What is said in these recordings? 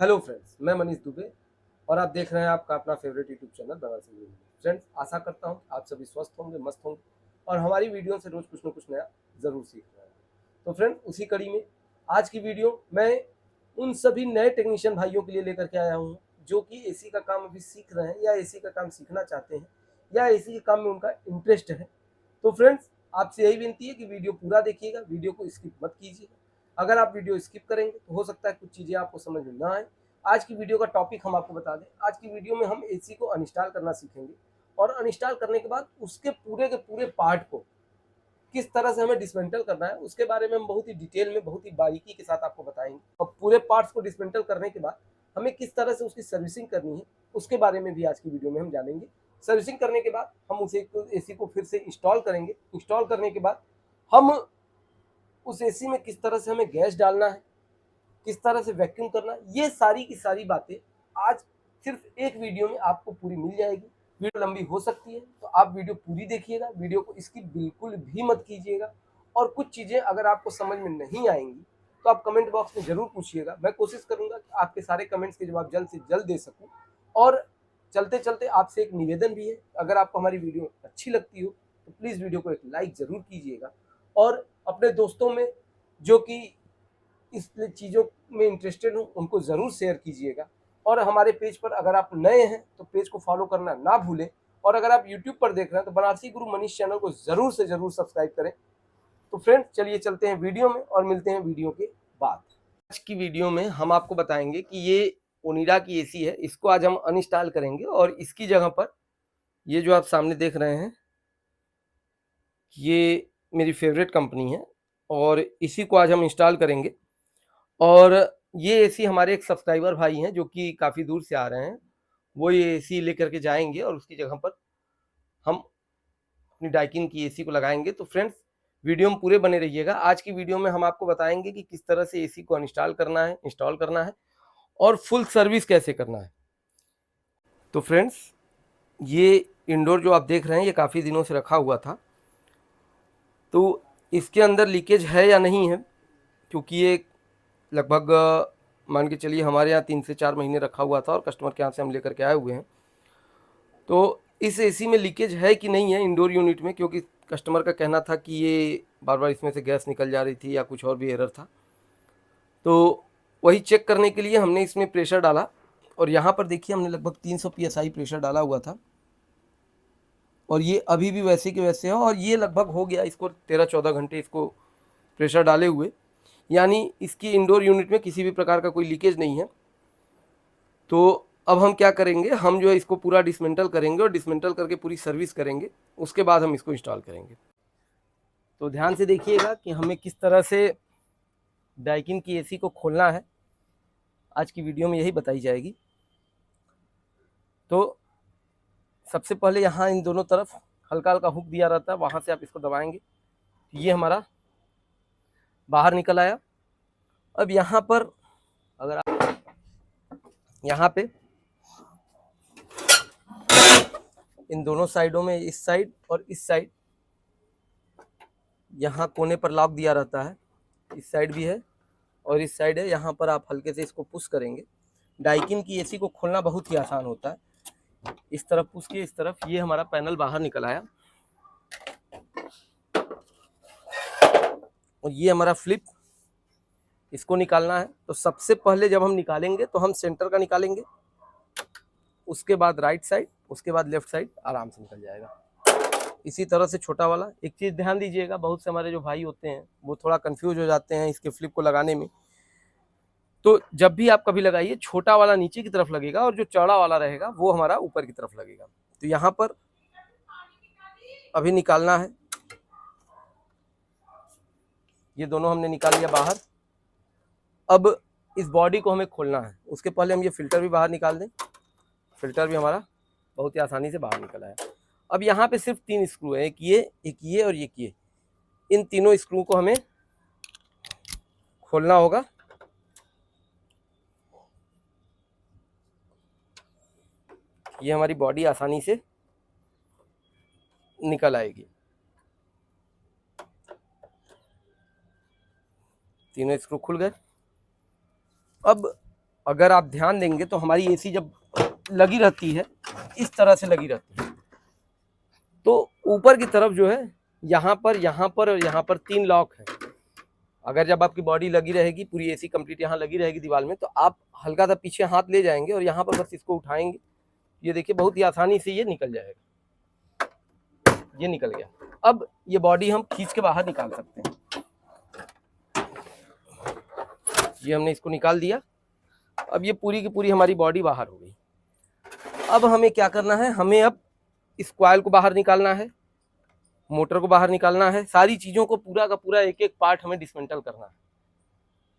Hello friends, मैं मनीष दुबे और आप देख रहे हैं आपका अपना favourite YouTube channel Banarasi video. Friends, आशा करता हूँ आप सभी स्वस्थ होंगे, मस्त होंगे और हमारी वीडियो से रोज कुछ ना कुछ नया ज़रूर सीख रहे हैं। तो फ्रेंड्स, उसी कड़ी में आज की वीडियो मैं उन सभी नए टेक्नीशियन भाइयों के लिए लेकर के आया हूँ जो कि एसी का काम अभी सीख रहे हैं या एसी का काम सीखना चाहते हैं या एसी के काम में उनका इंटरेस्ट है। तो फ्रेंड्स, आपसे यही विनती है कि वीडियो पूरा देखिएगा, वीडियो को स्किप मत कीजिएगा। अगर आप वीडियो स्किप करेंगे तो हो सकता है कुछ चीज़ें आपको समझ में ना आए। आज की वीडियो का टॉपिक हम आपको बता दें। आज की वीडियो में हम एसी को अनइंस्टॉल करना सीखेंगे और अनइंस्टॉल करने के बाद उसके पूरे के पूरे पार्ट को किस तरह से हमें डिसमेंटल करना है उसके बारे में हम बहुत ही डिटेल में, बहुत ही बारीकी के साथ आपको बताएंगे। और पूरे पार्ट्स को डिसमेंटल करने के बाद हमें किस तरह से उसकी सर्विसिंग करनी है उसके बारे में भी आज की वीडियो में हम जानेंगे। सर्विसिंग करने के बाद हम उसे एसी को फिर से इंस्टॉल करेंगे। इंस्टॉल करने के बाद हम उस एसी में किस तरह से हमें गैस डालना है, किस तरह से वैक्यूम करना, ये सारी की सारी बातें आज सिर्फ एक वीडियो में आपको पूरी मिल जाएगी। वीडियो लंबी हो सकती है तो आप वीडियो पूरी देखिएगा, वीडियो को इसकी बिल्कुल भी मत कीजिएगा। और कुछ चीज़ें अगर आपको समझ में नहीं आएंगी तो आप कमेंट बॉक्स में ज़रूर पूछिएगा। मैं कोशिश करूंगा कि आपके सारे कमेंट्स के जवाब जल्द से जल्द दे सकूं। और चलते चलते आपसे एक निवेदन भी है, अगर आपको हमारी वीडियो अच्छी लगती हो तो प्लीज़ वीडियो को एक लाइक ज़रूर कीजिएगा और अपने दोस्तों में जो कि इस चीज़ों में इंटरेस्टेड हो उनको ज़रूर शेयर कीजिएगा। और हमारे पेज पर अगर आप नए हैं तो पेज को फॉलो करना ना भूलें। और अगर आप यूट्यूब पर देख रहे हैं तो बनारसी गुरु मनीष चैनल को ज़रूर से ज़रूर सब्सक्राइब करें। तो फ्रेंड्स, चलिए चलते हैं वीडियो में और मिलते हैं वीडियो के बाद। आज की वीडियो में हम आपको बताएंगे कि ये ओनिडा की एसी है, इसको आज हम अनइंस्टॉल करेंगे और इसकी जगह पर ये जो आप सामने देख रहे हैं ये मेरी फेवरेट कंपनी है और इसी को आज हम इंस्टॉल करेंगे। और ये एसी हमारे एक सब्सक्राइबर भाई हैं जो कि काफ़ी दूर से आ रहे हैं, वो ये एसी लेकर के जाएंगे और उसकी जगह पर हम अपनी डाइकिन की एसी को लगाएंगे। तो फ्रेंड्स, वीडियो में पूरे बने रहिएगा। आज की वीडियो में हम आपको बताएंगे कि किस तरह से एसी को अनइंस्टॉल करना है, इंस्टॉल करना है और फुल सर्विस कैसे करना है। तो फ्रेंड्स, ये इंडोर जो आप देख रहे हैं ये काफ़ी दिनों से रखा हुआ था, तो इसके अंदर लीकेज है या नहीं है, क्योंकि ये लगभग मान के चलिए हमारे यहाँ 3 से 4 महीने रखा हुआ था और कस्टमर के यहाँ से हम लेकर के आए हुए हैं। तो इस एसी में लीकेज है कि नहीं है इंडोर यूनिट में, क्योंकि कस्टमर का कहना था कि ये बार बार इसमें से गैस निकल जा रही थी या कुछ और भी एरर था। तो वही चेक करने के लिए हमने इसमें प्रेशर डाला और यहाँ पर देखिए हमने लगभग 300 PSI प्रेशर डाला हुआ था और ये अभी भी वैसे के वैसे है। और ये लगभग हो गया इसको 13-14 घंटे इसको प्रेशर डाले हुए, यानी इसकी इंडोर यूनिट में किसी भी प्रकार का कोई लीकेज नहीं है। तो अब हम क्या करेंगे, हम जो है इसको पूरा डिसमेंटल करेंगे और डिसमेंटल करके पूरी सर्विस करेंगे, उसके बाद हम इसको इंस्टॉल करेंगे। तो ध्यान से देखिएगा कि हमें किस तरह से डाइकिन की एसी को खोलना है, आज की वीडियो में यही बताई जाएगी। तो सबसे पहले यहाँ इन दोनों तरफ हल्का हल्का हुक दिया रहता है, वहाँ से आप इसको दबाएंगे, ये हमारा बाहर निकल आया। अब यहाँ पर अगर आप यहाँ पे इन दोनों साइडों में, इस साइड और इस साइड, यहाँ कोने पर लॉक दिया रहता है, इस साइड भी है और इस साइड है। यहाँ पर आप हल्के से इसको पुश करेंगे। डाइकिन की एसी को खोलना बहुत ही आसान होता है। इस तरफ पुश किए, इस तरफ, ये हमारा पैनल बाहर निकल आया और ये हमारा फ्लिप, इसको निकालना है। तो सबसे पहले जब हम निकालेंगे तो हम सेंटर का निकालेंगे, उसके बाद राइट साइड, उसके बाद लेफ्ट साइड, आराम से निकल जाएगा। इसी तरह से छोटा वाला। एक चीज़ ध्यान दीजिएगा, बहुत से हमारे जो भाई होते हैं वो थोड़ा कंफ्यूज हो जाते हैं इसके फ्लिप को लगाने में। तो जब भी आप कभी लगाइए, छोटा वाला नीचे की तरफ लगेगा और जो चौड़ा वाला रहेगा वो हमारा ऊपर की तरफ लगेगा। तो यहाँ पर अभी निकालना है, ये दोनों हमने निकाल लिया बाहर। अब इस बॉडी को हमें खोलना है, उसके पहले हम ये फिल्टर भी बाहर निकाल दें। फिल्टर भी हमारा बहुत ही आसानी से बाहर निकल आया। अब यहाँ पे सिर्फ 3 स्क्रू है, एक ये और एक ये। इन तीनों स्क्रू को हमें खोलना होगा। ये हमारी बॉडी आसानी से निकल आएगी। तीनों स्क्रू खुल गए। अब अगर आप ध्यान देंगे तो हमारी एसी जब लगी रहती है इस तरह से लगी रहती है, तो ऊपर की तरफ जो है यहाँ पर और यहाँ पर 3 लॉक है। अगर जब आपकी बॉडी लगी रहेगी, पूरी एसी कंप्लीट यहाँ लगी रहेगी दीवार में, तो आप हल्का सा पीछे हाथ ले जाएंगे और यहाँ पर बस इसको उठाएंगे, ये देखिए बहुत ही आसानी से ये निकल जाएगा। ये निकल गया। अब ये बॉडी हम खींच के बाहर निकाल सकते हैं। ये हमने इसको निकाल दिया। अब ये पूरी की पूरी हमारी बॉडी बाहर हो गई। अब हमें क्या करना है, हमें अब इस कॉइल को बाहर निकालना है, मोटर को बाहर निकालना है, सारी चीज़ों को पूरा का पूरा एक एक पार्ट हमें डिसमेंटल करना है।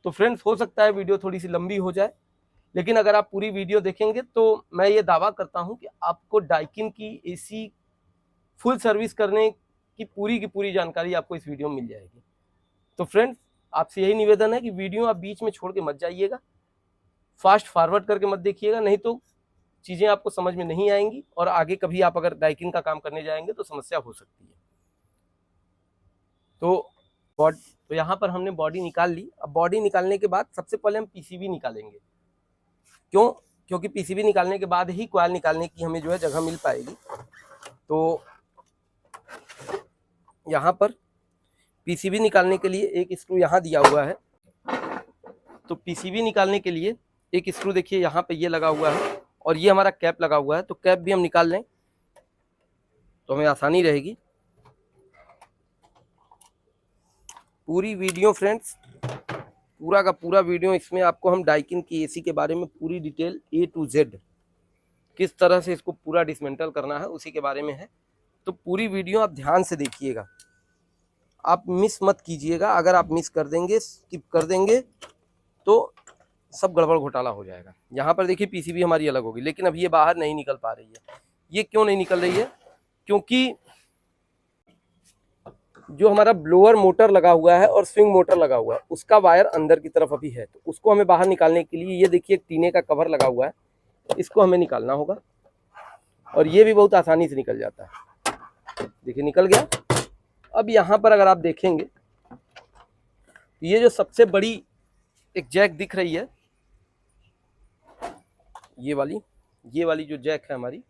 तो फ्रेंड्स, हो सकता है वीडियो थोड़ी सी लंबी हो जाए, लेकिन अगर आप पूरी वीडियो देखेंगे तो मैं ये दावा करता हूँ कि आपको डाइकिन की एसी फुल सर्विस करने की पूरी जानकारी आपको इस वीडियो में मिल जाएगी। तो फ्रेंड्स, आपसे यही निवेदन है कि वीडियो आप बीच में छोड़ के मत जाइएगा, फास्ट फॉरवर्ड करके मत देखिएगा, नहीं तो चीज़ें आपको समझ में नहीं आएंगी और आगे कभी आप अगर डाइकिन का काम करने जाएंगे तो समस्या हो सकती है। तो यहाँ पर हमने बॉडी निकाल ली। अब बॉडी निकालने के बाद सबसे पहले हम पीसीबी निकालेंगे। क्यों? क्योंकि पीसीबी निकालने के बाद ही कॉइल निकालने की हमें जो है जगह मिल पाएगी। तो यहाँ पर पीसीबी निकालने के लिए एक स्क्रू यहाँ दिया हुआ है। तो पीसीबी निकालने के लिए एक स्क्रू देखिए यहाँ पे ये लगा हुआ है और ये हमारा कैप लगा हुआ है। तो कैप भी हम निकाल लें तो हमें आसानी रहेगी। पूरी वीडियो फ्रेंड्स, पूरा का पूरा वीडियो, इसमें आपको हम डाइकिन की एसी के बारे में पूरी डिटेल A to Z किस तरह से इसको पूरा डिसमेंटल करना है उसी के बारे में है। तो पूरी वीडियो आप ध्यान से देखिएगा, आप मिस मत कीजिएगा। अगर आप मिस कर देंगे, स्किप कर देंगे तो सब गड़बड़ घोटाला हो जाएगा। यहाँ पर देखिए पीसीबी हमारी अलग होगी, लेकिन अब ये बाहर नहीं निकल पा रही है। ये क्यों नहीं निकल रही है? क्योंकि जो हमारा ब्लोअर मोटर लगा हुआ है और स्विंग मोटर लगा हुआ है उसका वायर अंदर की तरफ अभी है। तो उसको हमें बाहर निकालने के लिए ये देखिए एक टीने का कवर लगा हुआ है, इसको हमें निकालना होगा और ये भी बहुत आसानी से निकल जाता है। देखिए निकल गया। अब यहाँ पर अगर आप देखेंगे ये जो सबसे बड़ी एक जैक दिख रही है, ये वाली जो जैक है हमारी,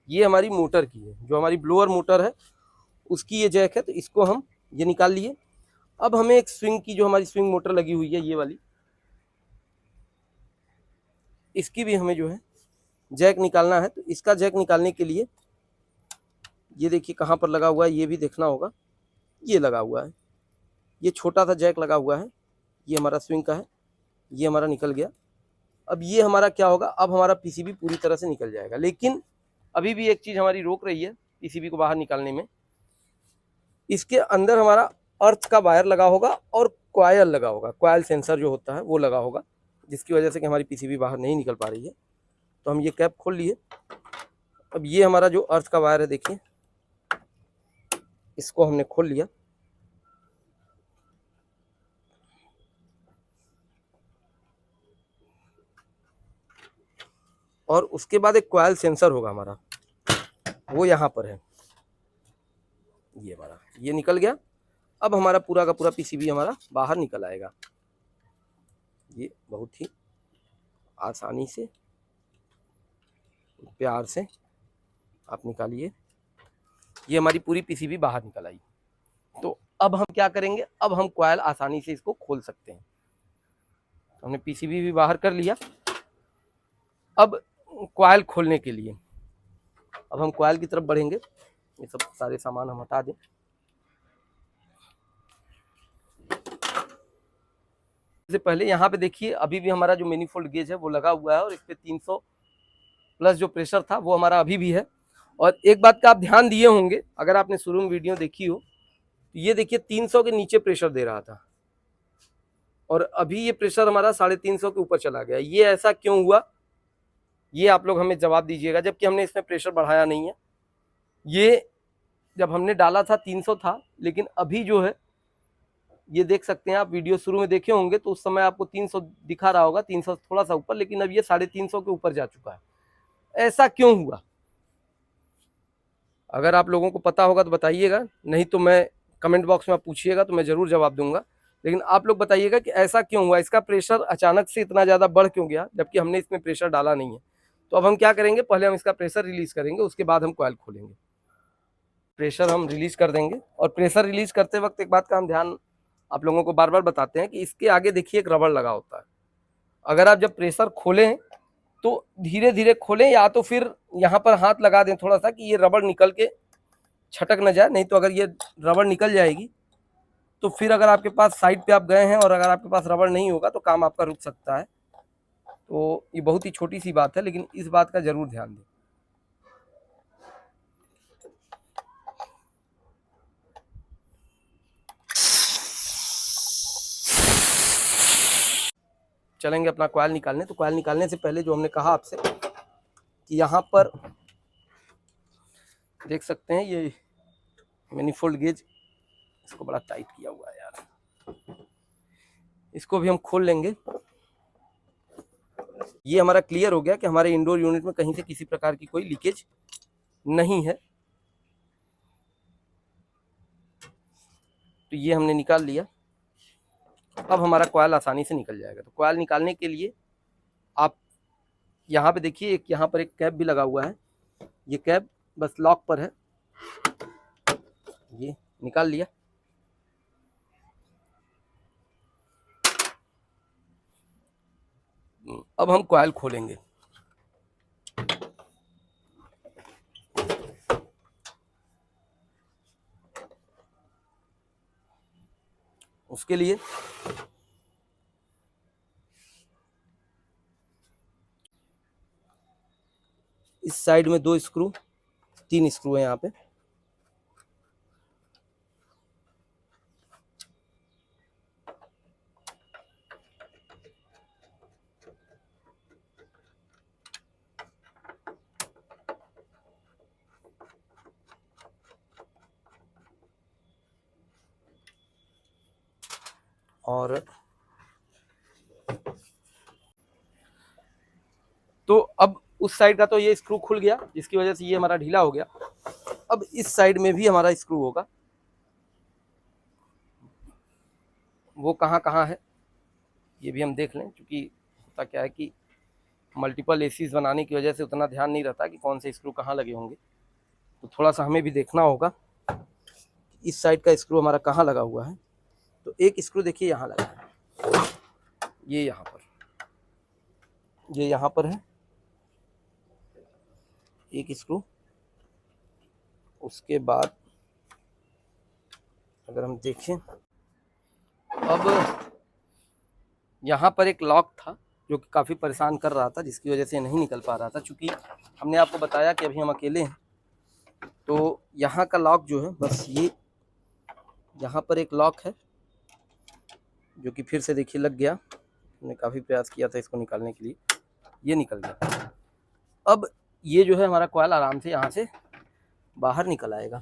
ये हमारी मोटर की है, जो हमारी ब्लोअर मोटर है उसकी ये जैक है। तो इसको हम ये निकाल लिए। अब हमें एक स्विंग की, जो हमारी स्विंग मोटर लगी हुई है ये वाली, इसकी भी हमें जो है जैक निकालना है। तो इसका जैक निकालने के लिए ये देखिए कहाँ पर लगा हुआ है, ये भी देखना होगा। ये लगा हुआ है, ये छोटा सा जैक लगा हुआ है, ये हमारा स्विंग का है, ये हमारा निकल गया। अब ये हमारा क्या होगा, अब हमारा पीसीबी पूरी तरह से निकल जाएगा। लेकिन अभी भी एक चीज़ हमारी रोक रही है पीसीबी को बाहर निकालने में। इसके अंदर हमारा अर्थ का वायर लगा होगा और कॉयल लगा होगा, कॉयल सेंसर जो होता है वो लगा होगा, जिसकी वजह से कि हमारी पीसीबी बाहर नहीं निकल पा रही है। तो हम ये कैप खोल लिए। अब ये हमारा जो अर्थ का वायर है देखिए, इसको हमने खोल लिया। और उसके बाद एक कॉयल सेंसर होगा हमारा, वो यहाँ पर है, ये हमारा ये निकल गया। अब हमारा पूरा का पूरा पीसीबी हमारा बाहर निकल आएगा। ये बहुत ही आसानी से, प्यार से आप निकालिए। ये हमारी पूरी पीसीबी बाहर निकल आई। तो अब हम क्या करेंगे, अब हम कॉयल आसानी से इसको खोल सकते हैं। हमने पीसीबी भी बाहर कर लिया। अब कॉयल खोलने के लिए अब हम कॉयल की तरफ बढ़ेंगे। ये सब सारे सामान हम हटा दें। इससे पहले यहाँ पे देखिए अभी भी हमारा जो मैनिफोल्ड गेज है वो लगा हुआ है और इस पे 300 प्लस जो प्रेशर था वो हमारा अभी भी है। और एक बात का आप ध्यान दिए होंगे, अगर आपने शुरू में वीडियो देखी हो, तो ये देखिए 300 के नीचे प्रेशर दे रहा था और अभी ये प्रेशर हमारा 350 के ऊपर चला गया। ये ऐसा क्यों हुआ, ये आप लोग हमें जवाब दीजिएगा, जबकि हमने इसमें प्रेशर बढ़ाया नहीं है। ये जब हमने डाला था 300 था, लेकिन अभी जो है ये देख सकते हैं आप, वीडियो शुरू में देखे होंगे तो उस समय आपको 300 दिखा रहा होगा, 300 थोड़ा सा ऊपर, लेकिन अब ये 350 के ऊपर जा चुका है। ऐसा क्यों हुआ? अगर आप लोगों को पता होगा तो बताइएगा, नहीं तो मैं कमेंट बॉक्स में आप पूछिएगा तो मैं ज़रूर जवाब दूंगा। लेकिन आप लोग बताइएगा कि ऐसा क्यों हुआ, इसका प्रेशर अचानक से इतना ज़्यादा बढ़ क्यों गया, जबकि हमने इसमें प्रेशर डाला नहीं है। तो अब हम क्या करेंगे, पहले हम इसका प्रेशर रिलीज करेंगे, उसके बाद हम कॉइल खोलेंगे। प्रेशर हम रिलीज कर देंगे, और प्रेशर रिलीज करते वक्त एक बात का हम ध्यान आप लोगों को बार बार बताते हैं कि इसके आगे देखिए एक रबड़ लगा होता है। अगर आप जब प्रेशर खोलें तो धीरे धीरे खोलें, या तो फिर यहाँ पर हाथ लगा दें थोड़ा सा कि ये रबड़ निकल के छटक न जाए, नहीं तो अगर ये रबड़ निकल जाएगी तो फिर अगर आपके पास साइड पे आप गए हैं और अगर आपके पास रबड़ नहीं होगा तो काम आपका रुक सकता है। तो ये बहुत ही छोटी सी बात है, लेकिन इस बात का जरूर ध्यान दें। चलेंगे अपना कॉइल निकालने। तो कॉइल निकालने से पहले जो हमने कहा आपसे कि यहाँ पर देख सकते हैं ये मैनिफोल्ड गेज, इसको बड़ा टाइट किया हुआ है यार, इसको भी हम खोल लेंगे। ये हमारा क्लियर हो गया कि हमारे इंडोर यूनिट में कहीं से किसी प्रकार की कोई लीकेज नहीं है। तो ये हमने निकाल लिया। अब हमारा कॉइल आसानी से निकल जाएगा। तो कॉइल निकालने के लिए आप यहाँ पे देखिए, एक यहाँ पर एक कैप भी लगा हुआ है, ये कैप बस लॉक पर है, ये निकाल लिया। अब हम कॉइल खोलेंगे। उसके लिए इस साइड में 2 स्क्रू, 3 स्क्रू है यहाँ पे। और तो अब उस साइड का तो ये स्क्रू खुल गया, जिसकी वजह से ये हमारा ढीला हो गया। अब इस साइड में भी हमारा स्क्रू होगा, वो कहाँ कहाँ है ये भी हम देख लें, क्योंकि होता क्या है कि मल्टीपल एसीज बनाने की वजह से उतना ध्यान नहीं रहता कि कौन से स्क्रू कहाँ लगे होंगे। तो थोड़ा सा हमें भी देखना होगा इस साइड का स्क्रू हमारा कहाँ लगा हुआ है। तो एक स्क्रू देखिए यहाँ लगा है, ये यहाँ पर, ये यहाँ पर है एक स्क्रू। उसके बाद अगर हम देखें, अब यहाँ पर एक लॉक था जो कि काफ़ी परेशान कर रहा था, जिसकी वजह से नहीं निकल पा रहा था। चूँकि हमने आपको बताया कि अभी हम अकेले हैं, तो यहाँ का लॉक जो है, बस ये यहाँ पर एक लॉक है जो कि फिर से देखिए लग गया। हमने काफ़ी प्रयास किया था इसको निकालने के लिए, ये निकल गया। अब ये जो है हमारा कॉइल आराम से यहाँ से बाहर निकल आएगा।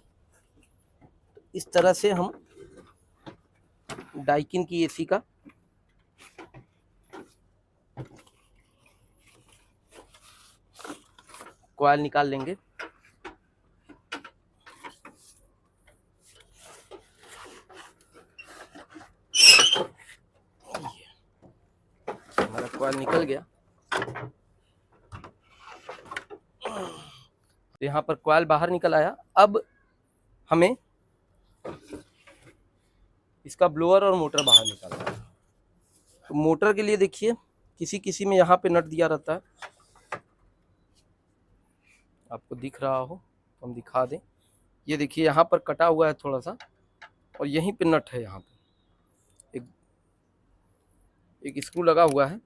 इस तरह से हम डाइकिन की एसी का कॉइल निकाल लेंगे। हमारा कॉइल निकल गया। तो यहाँ पर कॉइल बाहर निकल आया। अब हमें इसका ब्लोअर और मोटर बाहर निकालना है। तो मोटर के लिए देखिए किसी किसी में यहाँ पे नट दिया रहता है, आपको दिख रहा हो तो हम दिखा दें। ये देखिए यहाँ पर कटा हुआ है थोड़ा सा, और यहीं पे नट है, यहाँ पे एक स्क्रू लगा हुआ है,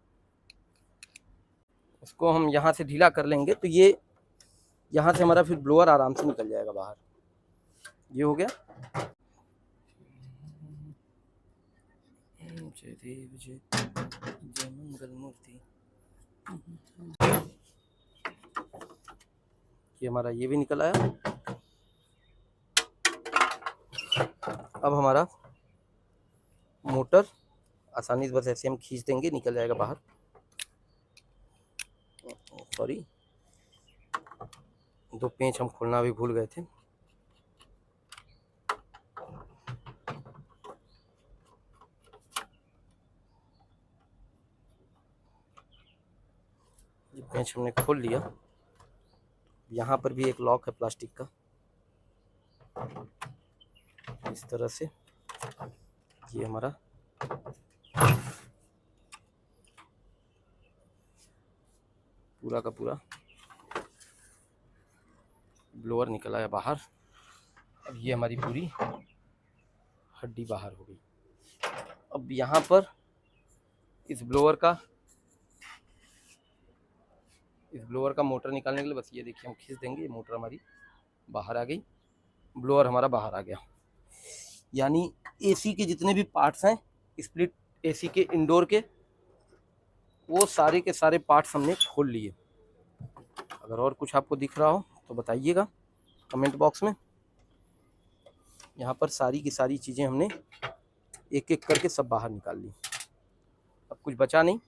उसको हम यहाँ से ढीला कर लेंगे तो ये यहाँ से हमारा फिर ब्लोअर आराम से निकल जाएगा बाहर। ये हो गया। जय देव जय जय मंगल मूर्ति। ये हमारा ये भी निकल आया। अब हमारा मोटर आसानी से बस ऐसे हम खींच देंगे, निकल जाएगा बाहर। सॉरी, 2 पेंच हम खोलना भी भूल गए थे। ये पेंच हमने खोल लिया। यहाँ पर भी एक लॉक है प्लास्टिक का, इस तरह से। ये हमारा पूरा का पूरा ब्लोअर निकला है बाहर। अब ये हमारी पूरी हड्डी बाहर हो गई। अब यहाँ पर इस ब्लोअर का मोटर निकालने के लिए बस ये देखिए हम खींच देंगे, ये मोटर हमारी बाहर आ गई, ब्लोअर हमारा बाहर आ गया। यानी एसी के जितने भी पार्ट्स हैं, स्प्लिट एसी के इंडोर के, वो सारे के सारे पार्ट्स हमने खोल लिए। अगर और कुछ आपको दिख रहा हो तो बताइएगा कमेंट बॉक्स में। यहाँ पर सारी की सारी चीज़ें हमने एक एक करके सब बाहर निकाल ली, अब कुछ बचा नहीं।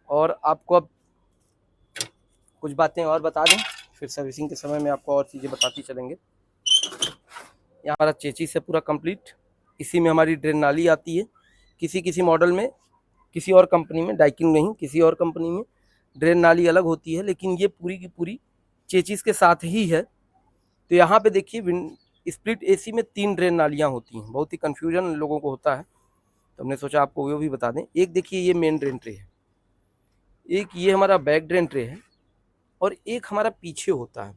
और आपको अब कुछ बातें और बता दें, फिर सर्विसिंग के समय में आपको और चीज़ें बताती चलेंगे। यहाँ हमारा चेचिस है पूरा कंप्लीट। इसी में हमारी ड्रेन नाली आती है। किसी मॉडल में, किसी और कंपनी में, डाइकिन नहीं, किसी और कंपनी में ड्रेन नाली अलग होती है, लेकिन ये पूरी की पूरी चेचिस के साथ ही है। तो यहाँ पे देखिए स्प्लिट एसी में 3 ड्रेन नालियाँ होती हैं। बहुत ही कन्फ्यूजन लोगों को होता है, तो हमने सोचा आपको वो भी बता दें। एक देखिए ये मेन ड्रेन ट्रे है, एक ये हमारा बैक ड्रेन ट्रे है, और एक हमारा पीछे होता है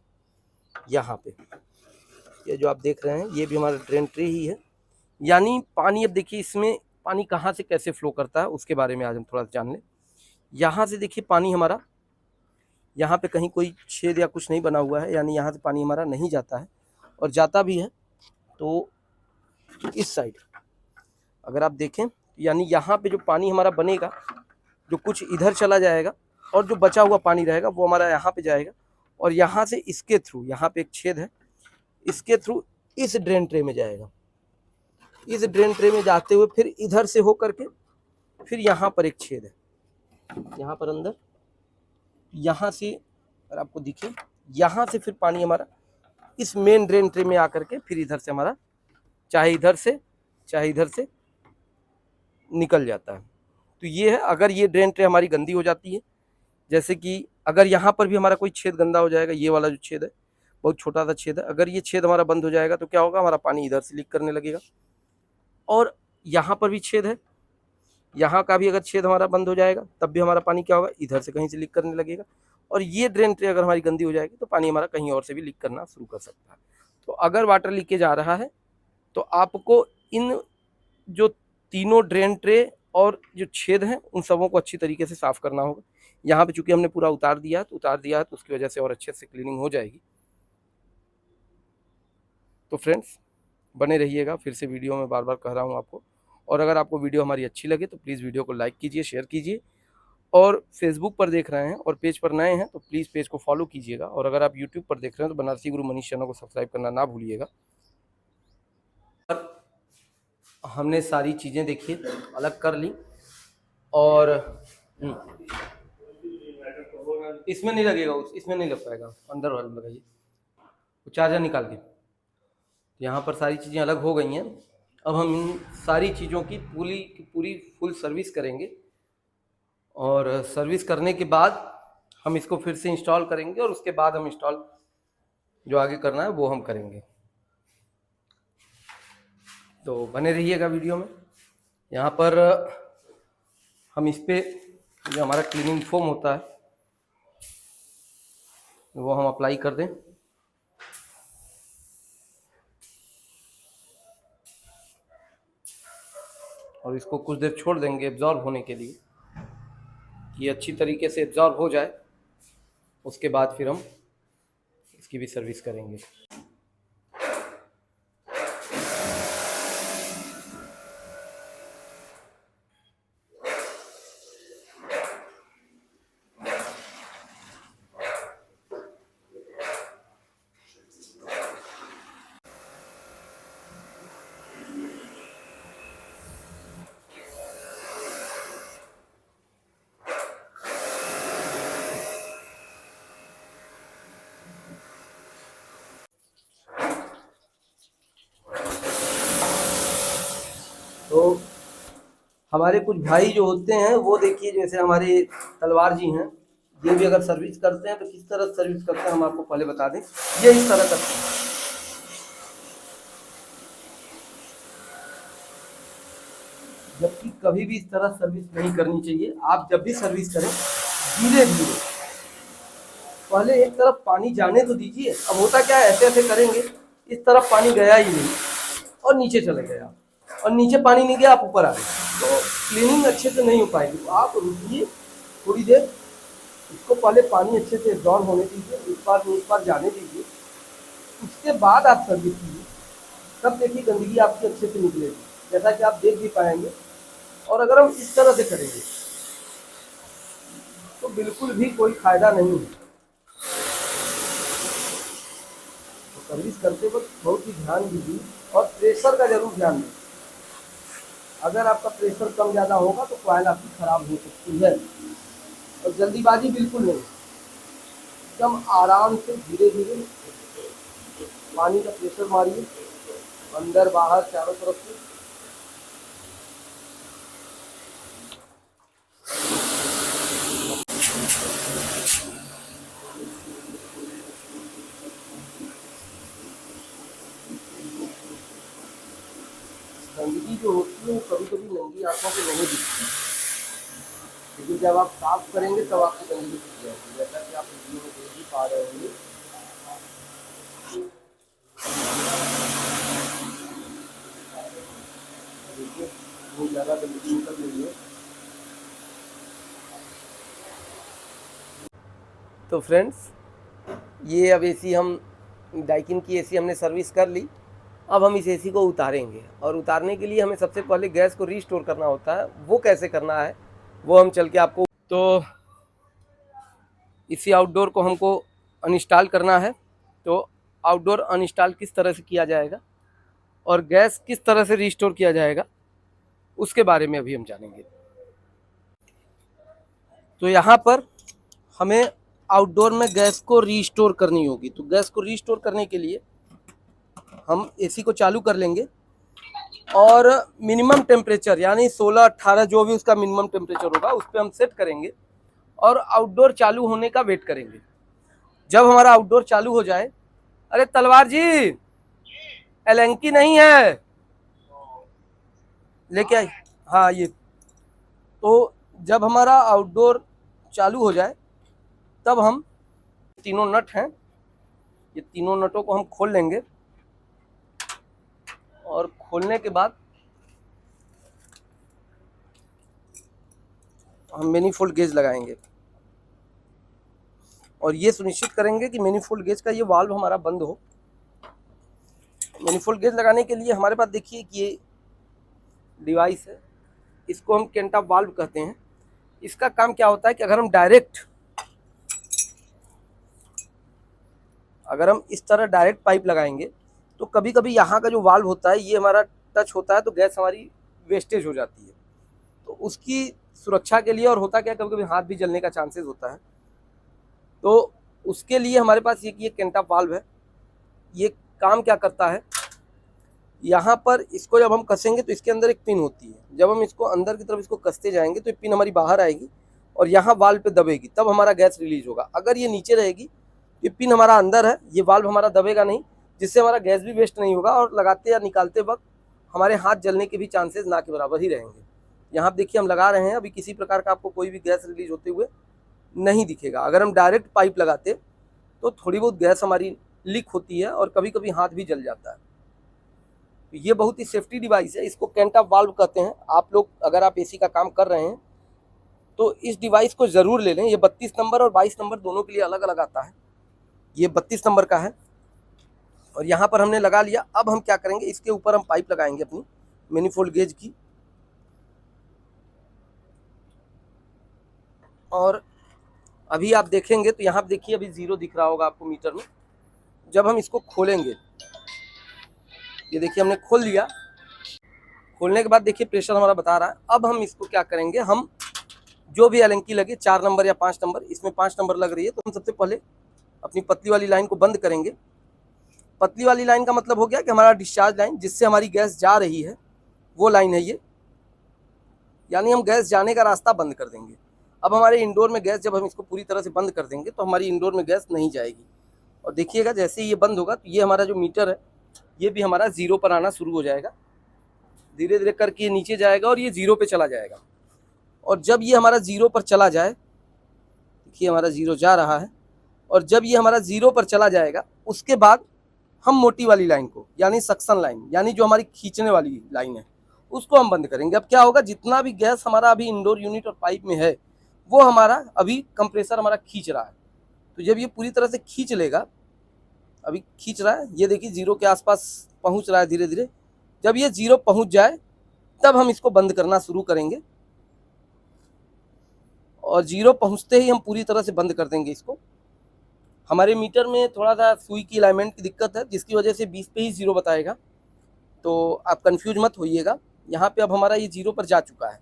यहाँ पे। ये जो आप देख रहे हैं ये भी हमारा ड्रेन ट्रे ही है। यानी पानी, अब देखिए इसमें पानी कहाँ से कैसे फ्लो करता है उसके बारे में आज हम थोड़ा सा जान लें। यहाँ से देखिए पानी हमारा, यहाँ पे कहीं कोई छेद या कुछ नहीं बना हुआ है, यानी यहाँ से पानी हमारा नहीं जाता है। और जाता भी है तो इस साइड अगर आप देखें, यानी यहाँ पे जो पानी हमारा बनेगा, जो कुछ इधर चला जाएगा और जो बचा हुआ पानी रहेगा वो हमारा यहाँ पे जाएगा। और यहाँ से इसके थ्रू, यहाँ पे एक छेद है, इसके थ्रू इस ड्रेन ट्रे में जाएगा। इस ड्रेन ट्रे में जाते हुए फिर इधर से हो करके फिर यहाँ पर एक छेद है, यहाँ पर अंदर, यहाँ से अगर आपको दिखे, यहाँ से फिर पानी हमारा इस मेन ड्रेन ट्रे में आकर के फिर इधर से हमारा चाहे इधर से निकल जाता है। तो ये है, अगर ये ड्रेन ट्रे हमारी गंदी हो जाती है, जैसे कि अगर यहाँ पर भी हमारा कोई छेद गंदा हो जाएगा, ये वाला जो छेद है बहुत छोटा सा छेद है, अगर ये छेद हमारा बंद हो जाएगा तो क्या होगा, हमारा पानी इधर से लीक करने लगेगा। और यहाँ पर भी छेद है, यहाँ का भी अगर छेद हमारा बंद हो जाएगा तब भी हमारा पानी क्या होगा, इधर से कहीं से लीक करने लगेगा। और ये ड्रेन ट्रे अगर हमारी गंदी हो जाएगी तो पानी हमारा कहीं और से भी लीक करना शुरू कर सकता है। तो अगर वाटर लीकेज आ रहा है तो आपको इन जो तीनों ड्रेन ट्रे और जो छेद हैं उन सबों को अच्छी तरीके से साफ़ करना होगा। यहाँ पे चूँकि हमने पूरा उतार दिया है तो उसकी वजह से और अच्छे से क्लीनिंग हो जाएगी। तो फ्रेंड्स बने रहिएगा, फिर से वीडियो में बार बार कह रहा हूँ आपको। और अगर आपको वीडियो हमारी अच्छी लगे तो प्लीज़ वीडियो को लाइक कीजिए, शेयर कीजिए। और फेसबुक पर देख रहे हैं और पेज पर नए हैं तो प्लीज़ पेज को फॉलो कीजिएगा। और अगर आप यूट्यूब पर देख रहे हैं तो बनारसी गुरु मनीष चैनल को सब्सक्राइब करना ना भूलिएगा। हमने सारी चीज़ें देखिए अलग कर ली, और इसमें नहीं लगेगा, इसमें नहीं लग पाएगा, अंदर वाले में लगाइए, वो चार्जर निकाल के। यहाँ पर सारी चीज़ें अलग हो गई हैं। अब हम इन सारी चीज़ों की पूरी फुल सर्विस करेंगे, और सर्विस करने के बाद हम इसको फिर से इंस्टॉल करेंगे, और उसके बाद हम इंस्टॉल जो आगे करना है वो हम करेंगे। तो बने रहिएगा वीडियो में। यहाँ पर हम इस पे जो हमारा क्लीनिंग फोम होता है वो हम अप्लाई कर दें। और इसको कुछ देर छोड़ देंगे एब्जॉर्ब होने के लिए, कि अच्छी तरीके से एब्जॉर्ब हो जाए। उसके बाद फिर हम इसकी भी सर्विस करेंगे। तो हमारे कुछ भाई जो होते हैं वो देखिए, जैसे हमारे तलवार जी हैं, ये भी अगर सर्विस करते हैं तो किस तरह सर्विस करते हैं हम आपको पहले बता दें। ये इस तरह करते हैं, जबकि कभी भी इस तरह सर्विस नहीं करनी चाहिए। आप जब भी सर्विस करें धीरे धीरे, पहले एक तरफ पानी जाने तो दीजिए। अब होता क्या है, ऐसे ऐसे करेंगे, इस तरफ पानी गया ही नहीं और नीचे चले गया, और नीचे पानी नहीं गया, आप ऊपर आ गए, तो क्लीनिंग अच्छे से नहीं हो पाएगी। तो आप रुकिए थोड़ी देर, इसको पहले पानी अच्छे से एब्जॉर्ब होने दीजिए, इस बार जाने दीजिए, उसके बाद आप सर्विस कीजिए। तब देखिए गंदगी आपकी अच्छे से निकलेगी, जैसा कि आप देख भी पाएंगे। और अगर हम इस तरह से करेंगे तो बिल्कुल भी कोई फायदा नहीं है। तो सर्विस करते वक्त बहुत ही ध्यान दीजिए और प्रेशर का जरूर ध्यान दीजिए। अगर आपका प्रेशर कम ज़्यादा होगा तो कॉइल आपकी खराब हो सकती है। और जल्दीबाजी बिल्कुल नहीं, एकदम आराम से धीरे धीरे पानी का प्रेशर मारिए, अंदर बाहर चारों तरफ से। गंदगी जो होती है वो कभी कभी नंगी आंखों से नहीं दिखती, लेकिन जब आप साफ करेंगे तब आपको गंदगी दिख जाएगी, जैसा कि आप वीडियो में देख ही पा रहे होंगे। देखिए बहुत ज़्यादा गंदगी निकल रही है। तो फ्रेंड्स, ये अब एसी हम डाइकिन की एसी हमने सर्विस कर ली। अब हम इस एसी को उतारेंगे, और उतारने के लिए हमें सबसे पहले गैस को रीस्टोर करना होता है। वो कैसे करना है वो हम चल के आपको, तो इसी आउटडोर को हमको अनइंस्टॉल करना है। तो आउटडोर अनइंस्टॉल किस तरह से किया जाएगा और गैस किस तरह से रीस्टोर किया जाएगा उसके बारे में अभी हम जानेंगे। तो यहाँ पर हमें आउटडोर में गैस को रीस्टोर करनी होगी। तो गैस को रीस्टोर करने के लिए हम एसी को चालू कर लेंगे और मिनिमम टेम्परेचर यानी 16-18 जो भी उसका मिनिमम टेम्परेचर होगा उस पर हम सेट करेंगे और आउटडोर चालू होने का वेट करेंगे। जब हमारा आउटडोर चालू हो जाए, अरे तलवार जी एलेंकी नहीं है लेके आई, हाँ ये, तो जब हमारा आउटडोर चालू हो जाए तब हम तीनों नट हैं, ये तीनों नटों को हम खोल लेंगे और खोलने के बाद हम मैनीफोल्ड गेज लगाएंगे और ये सुनिश्चित करेंगे कि मैनीफोल्ड गेज का ये वाल्व हमारा बंद हो। मैनीफोल्ड गेज लगाने के लिए हमारे पास देखिए कि ये डिवाइस है, इसको हम केंटा वाल्व कहते हैं। इसका काम क्या होता है कि अगर हम इस तरह डायरेक्ट पाइप लगाएंगे तो कभी कभी यहाँ का जो वाल्व होता है ये हमारा टच होता है तो गैस हमारी वेस्टेज हो जाती है। तो उसकी सुरक्षा के लिए, और होता क्या, कभी कभी हाथ भी जलने का चांसेस होता है, तो उसके लिए हमारे पास ये केंटा वाल्व है। ये काम क्या करता है, यहाँ पर इसको जब हम कसेंगे तो इसके अंदर एक पिन होती है। जब हम इसको अंदर की तरफ इसको कसते जाएंगे तो ये पिन हमारी बाहर आएगी और यहाँ वाल्व पे दबेगी, तब हमारा गैस रिलीज होगा। अगर ये नीचे रहेगी, ये पिन हमारा अंदर है, ये वाल्व हमारा दबेगा नहीं, जिससे हमारा गैस भी वेस्ट नहीं होगा और लगाते या निकालते वक्त हमारे हाथ जलने के भी चांसेस ना के बराबर ही रहेंगे। यहाँ देखिए हम लगा रहे हैं, अभी किसी प्रकार का आपको कोई भी गैस रिलीज होते हुए नहीं दिखेगा। अगर हम डायरेक्ट पाइप लगाते तो थोड़ी बहुत गैस हमारी लीक होती है और कभी कभी हाथ भी जल जाता है। ये बहुत ही सेफ्टी डिवाइस है, इसको केंटा वाल्व कहते हैं। आप लोग अगर आप एसी का काम कर रहे हैं तो इस डिवाइस को ज़रूर ले लें। ये 32 नंबर और 22 नंबर दोनों के लिए अलग अलग आता है। ये 32 नंबर का है और यहाँ पर हमने लगा लिया। अब हम क्या करेंगे, इसके ऊपर हम पाइप लगाएंगे अपनी मैनीफोल्ड गेज की, और अभी आप देखेंगे तो यहाँ देखिए अभी 0 दिख रहा होगा आपको मीटर में। जब हम इसको खोलेंगे, ये देखिए हमने खोल लिया। खोलने के बाद देखिए प्रेशर हमारा बता रहा है। अब हम इसको क्या करेंगे, हम जो भी एलेंकी लगे 4 नंबर या 5 नंबर, इसमें 5 नंबर लग रही है, तो हम सबसे पहले अपनी पतली वाली लाइन को बंद करेंगे। पतली वाली लाइन का मतलब हो गया कि हमारा डिस्चार्ज लाइन, जिससे हमारी गैस जा रही है, वो लाइन है ये, यानी हम गैस जाने का रास्ता बंद कर देंगे। अब हमारे इंडोर में गैस, जब हम इसको पूरी तरह से बंद कर देंगे तो हमारी इंडोर में गैस नहीं जाएगी। और देखिएगा जैसे ही ये बंद होगा तो ये हमारा जो मीटर है ये भी हमारा 0 पर आना शुरू हो जाएगा। धीरे धीरे करके ये नीचे जाएगा और ये 0 पे चला जाएगा। और जब ये हमारा 0 पर चला जाए, देखिए हमारा 0 जा रहा है, और जब ये हमारा 0 पर चला जाएगा उसके बाद हम मोटी वाली लाइन को, यानी सक्शन लाइन, यानी जो हमारी खींचने वाली लाइन है, उसको हम बंद करेंगे। अब क्या होगा, जितना भी गैस हमारा अभी इंडोर यूनिट और पाइप में है वो हमारा अभी कंप्रेसर हमारा खींच रहा है। तो जब ये पूरी तरह से खींच लेगा, अभी खींच रहा है, ये देखिए 0 के आसपास पहुंच रहा है धीरे धीरे। जब ये 0 पहुंच जाए तब हम इसको बंद करना शुरू करेंगे, और 0 पहुंचते ही हम पूरी तरह से बंद कर देंगे इसको। हमारे मीटर में थोड़ा सा सुई की अलाइनमेंट की दिक्कत है, जिसकी वजह से 20 पे ही 0 बताएगा, तो आप कंफ्यूज मत होइएगा। यहाँ पे अब हमारा ये 0 पर जा चुका है।